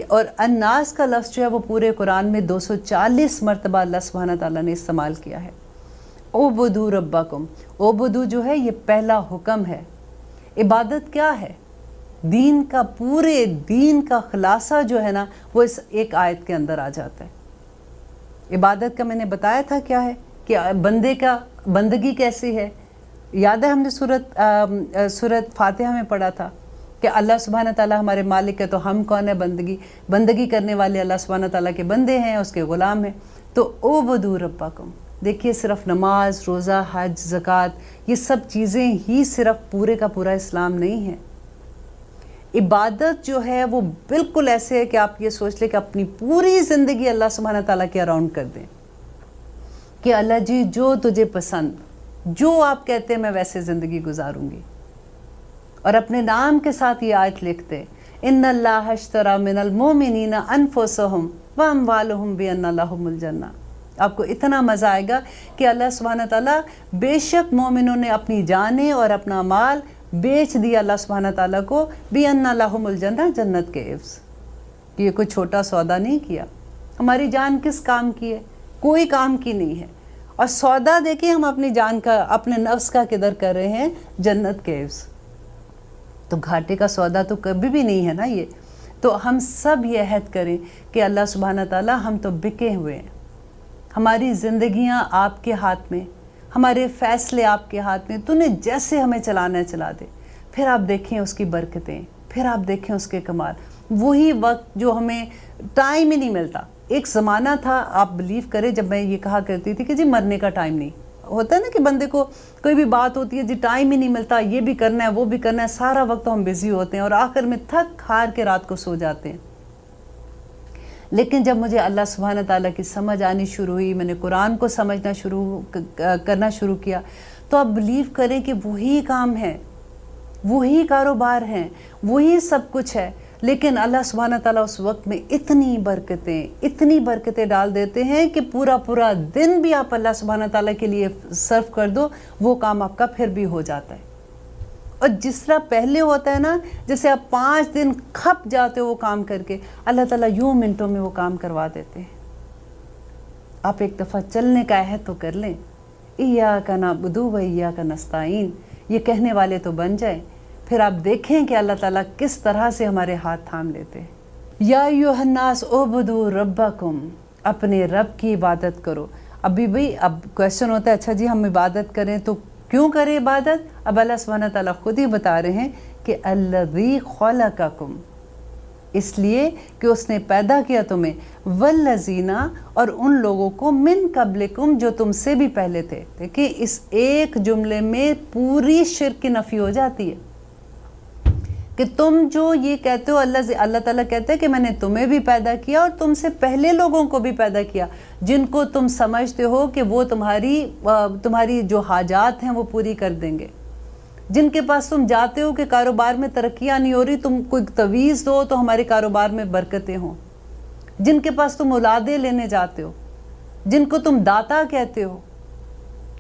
اور الناس کا لفظ جو ہے وہ پورے قرآن میں 240 مرتبہ اللہ سبحانہ تعالیٰ نے استعمال کیا ہے۔ اعبدوا ربکم، اعبدوا جو ہے یہ پہلا حکم ہے۔ عبادت کیا ہے؟ دین کا، پورے دین کا خلاصہ جو ہے نا وہ اس ایک آیت کے اندر آ جاتا ہے۔ عبادت کا میں نے بتایا تھا کیا ہے، کہ بندے کا بندگی کیسی ہے۔ یاد ہے ہم نے سورۃ فاتحہ میں پڑھا تھا کہ اللہ سبحانہ تعالیٰ ہمارے مالک ہے، تو ہم کون ہے؟ بندگی کرنے والے اللہ سبحانہ تعالیٰ کے بندے ہیں، اس کے غلام ہیں۔ تو اعبدوا ربکم، دیکھیے صرف نماز، روزہ، حج، زکوٰۃ، یہ سب چیزیں ہی صرف پورے کا پورا اسلام نہیں ہے۔ عبادت جو ہے وہ بالکل ایسے ہے کہ آپ یہ سوچ لیں کہ اپنی پوری زندگی اللہ سبحانہ تعالیٰ کے اراؤنڈ کر دیں کہ اللہ جی جو تجھے پسند، جو آپ کہتے ہیں میں ویسے زندگی گزاروں گی، اور اپنے نام کے ساتھ یہ آیت لکھتے ان اللہ اشتری من المؤمنین انفسہم واموالہم بان لہم الجنہ۔ آپ کو اتنا مزہ آئے گا کہ اللہ سبحانہ تعالیٰ بے شک مومنوں نے اپنی جانیں اور اپنا مال بیچ دیا اللہ سبحانہ تعالیٰ کو بِأَنَّ لَهُمُ الْجَنَّةَ، جنت کے عوض. کہ یہ کوئی چھوٹا سودا نہیں کیا. ہماری جان کس کام کی ہے؟ کوئی کام کی نہیں ہے. اور سودا دیکھیں ہم اپنی جان کا، اپنے نفس کا کدھر کر رہے ہیں؟ جنت کے عوض. تو گھاٹے کا سودا تو کبھی بھی نہیں ہے نا یہ. تو ہم سب یہ عہد کریں کہ اللہ سبحانہ تعالیٰ ہم تو بکے ہوئے ہیں، ہماری زندگیاں آپ کے ہاتھ میں، ہمارے فیصلے آپ کے ہاتھ میں، تو نے جیسے ہمیں چلانا ہے چلا دے. پھر آپ دیکھیں اس کی برکتیں، پھر آپ دیکھیں اس کے کمال. وہی وقت جو ہمیں ٹائم ہی نہیں ملتا. ایک زمانہ تھا، آپ بلیو کریں، جب میں یہ کہا کرتی تھی کہ جی مرنے کا ٹائم نہیں ہوتا ہے نا، کہ بندے کو کوئی بھی بات ہوتی ہے جی ٹائم ہی نہیں ملتا، یہ بھی کرنا ہے وہ بھی کرنا ہے، سارا وقت ہم بزی ہوتے ہیں اور آخر میں تھک ہار کے رات کو سو جاتے ہیں. لیکن جب مجھے اللہ سبحانہ تعالیٰ کی سمجھ آنی شروع ہوئی، میں نے قرآن کو سمجھنا کرنا شروع کیا، تو آپ بلیو کریں کہ وہی کام ہے، وہی کاروبار ہیں، وہی سب کچھ ہے. لیکن اللہ سبحانہ تعالیٰ اس وقت میں اتنی برکتیں ڈال دیتے ہیں کہ پورا دن بھی آپ اللہ سبحانہ تعالیٰ کے لیے صرف کر دو، وہ کام آپ کا پھر بھی ہو جاتا ہے. اور جس طرح پہلے ہوتا ہے نا، جیسے آپ 5 دن کھپ جاتے ہو وہ کام کر کے، اللہ تعالیٰ یوں منٹوں میں وہ کام کروا دیتے ہیں. آپ ایک دفعہ چلنے کا عہد تو کر لیں، ایاک نعبد و ایاک نستعین، یہ کہنے والے تو بن جائیں. پھر آپ دیکھیں کہ اللہ تعالیٰ کس طرح سے ہمارے ہاتھ تھام لیتے ہیں. یا ایھا الناس اعبدوا ربکم، اپنے رب کی عبادت کرو. ابھی بھئی اب کویسچن ہوتا ہے اچھا جی ہم عبادت کریں تو کیوں کریں عبادت؟ اب اللہ سبحانہ تعالیٰ خود ہی بتا رہے ہیں کہ الذی خلقکم، اس لیے کہ اس نے پیدا کیا تمہیں، والذین، اور ان لوگوں کو، من قبلکم، جو تم سے بھی پہلے تھے. دیکھیں اس ایک جملے میں پوری شرک کی نفی ہو جاتی ہے کہ تم جو یہ کہتے ہو، اللہ تعالیٰ کہتے ہیں کہ میں نے تمہیں بھی پیدا کیا اور تم سے پہلے لوگوں کو بھی پیدا کیا، جن کو تم سمجھتے ہو کہ وہ تمہاری جو حاجات ہیں وہ پوری کر دیں گے، جن کے پاس تم جاتے ہو کہ کاروبار میں ترقیاں نہیں ہو رہی، تم کوئی تویز دو تو ہمارے کاروبار میں برکتیں ہوں، جن کے پاس تم اولادیں لینے جاتے ہو، جن کو تم داتا کہتے ہو،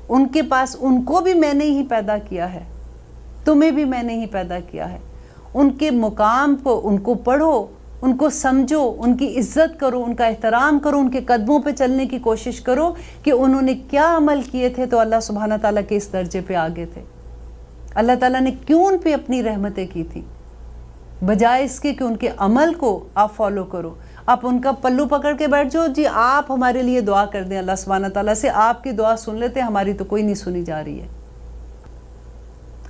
ان کے پاس، ان کو بھی میں نے ہی پیدا کیا ہے، تمہیں بھی میں نے ہی پیدا کیا ہے. ان کے مقام کو، ان کو پڑھو، ان کو سمجھو، ان کی عزت کرو، ان کا احترام کرو، ان کے قدموں پہ چلنے کی کوشش کرو کہ انہوں نے کیا عمل کیے تھے تو اللہ سبحانہ تعالیٰ کے اس درجے پہ آگے تھے. اللہ تعالیٰ نے کیوں ان پہ اپنی رحمتیں کی تھی، بجائے اس کے کہ ان کے عمل کو آپ فالو کرو. آپ ان کا پلو پکڑ کے بیٹھ جاؤ، جی آپ ہمارے لیے دعا کر دیں اللہ سبحانہ تعالیٰ سے، آپ کی دعا سن لیتے، ہماری تو کوئی نہیں سنی جا رہی ہے.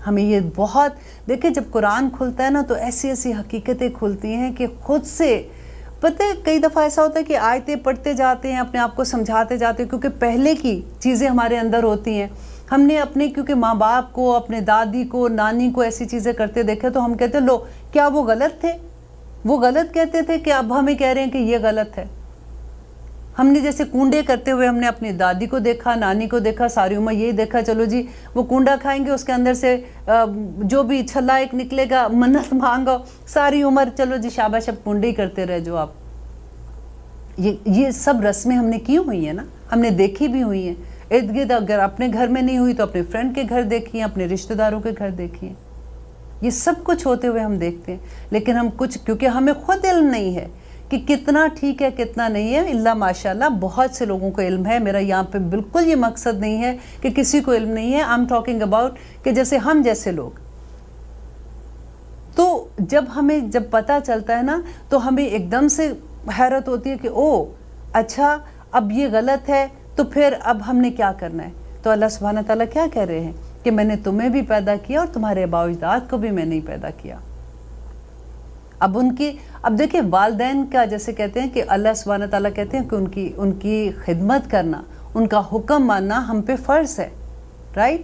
ہمیں یہ بہت دیکھیں، جب قرآن کھلتا ہے نا تو ایسی حقیقتیں کھلتی ہیں کہ خود سے پتہ ہے. کئی دفعہ ایسا ہوتا ہے کہ آیتیں پڑھتے جاتے ہیں، اپنے آپ کو سمجھاتے جاتے ہیں، کیونکہ پہلے کی چیزیں ہمارے اندر ہوتی ہیں. ہم نے اپنے کیونکہ ماں باپ کو، اپنے دادی کو، نانی کو ایسی چیزیں کرتے دیکھے تو ہم کہتے ہیں لو کیا وہ غلط تھے، وہ غلط کہتے تھے کہ اب ہمیں کہہ رہے ہیں کہ یہ غلط ہے. ہم نے جیسے کنڈے کرتے ہوئے ہم نے اپنی دادی کو دیکھا، نانی کو دیکھا، ساری عمر یہی دیکھا، چلو جی وہ کنڈا کھائیں گے، اس کے اندر سے جو بھی چھلا ایک نکلے گا، منت مانگو، ساری عمر چلو جی شاباش اب کنڈے ہی کرتے رہ جو آپ. یہ سب رسمیں ہم نے کی ہوئی ہیں نا، ہم نے دیکھی بھی ہوئی ہیں. ارد گرد اگر اپنے گھر میں نہیں ہوئی تو اپنے فرینڈ کے گھر دیکھی ہیں، اپنے رشتہ داروں کے گھر دیکھی ہیں. یہ سب کچھ ہوتے ہوئے ہم دیکھتے ہیں، لیکن ہم کیونکہ ہمیں خود علم نہیں ہے کہ کتنا ٹھیک ہے کتنا نہیں ہے. اللہ ماشاءاللہ بہت سے لوگوں کو علم ہے. میرا یہاں پہ بالکل یہ مقصد نہیں ہے کہ کسی کو علم نہیں ہے. I'm talking about کہ جیسے ہم جیسے لوگ. تو جب پتہ چلتا ہے نا تو ہمیں ایک دم سے حیرت ہوتی ہے کہ او اچھا اب یہ غلط ہے تو پھر اب ہم نے کیا کرنا ہے. تو اللہ سبحانہ تعالیٰ کیا کہہ رہے ہیں کہ میں نے تمہیں بھی پیدا کیا اور تمہارے آباء و اجداد کو بھی میں نے پیدا کیا. اب دیکھیں والدین کا جیسے کہتے ہیں کہ اللہ سبحانہ تعالیٰ کہتے ہیں کہ ان کی خدمت کرنا، ان کا حکم ماننا ہم پہ فرض ہے، رائٹ.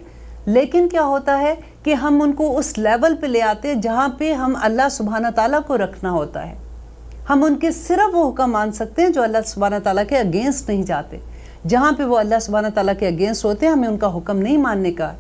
لیکن کیا ہوتا ہے کہ ہم ان کو اس لیول پہ لے آتے ہیں جہاں پہ ہم اللہ سبحانہ تعالیٰ کو رکھنا ہوتا ہے. ہم ان کے صرف وہ حکم مان سکتے ہیں جو اللہ سبحانہ تعالیٰ کے اگینسٹ نہیں جاتے. جہاں پہ وہ اللہ سبحانہ تعالیٰ کے اگینسٹ ہوتے ہیں ہمیں ان کا حکم نہیں ماننے کا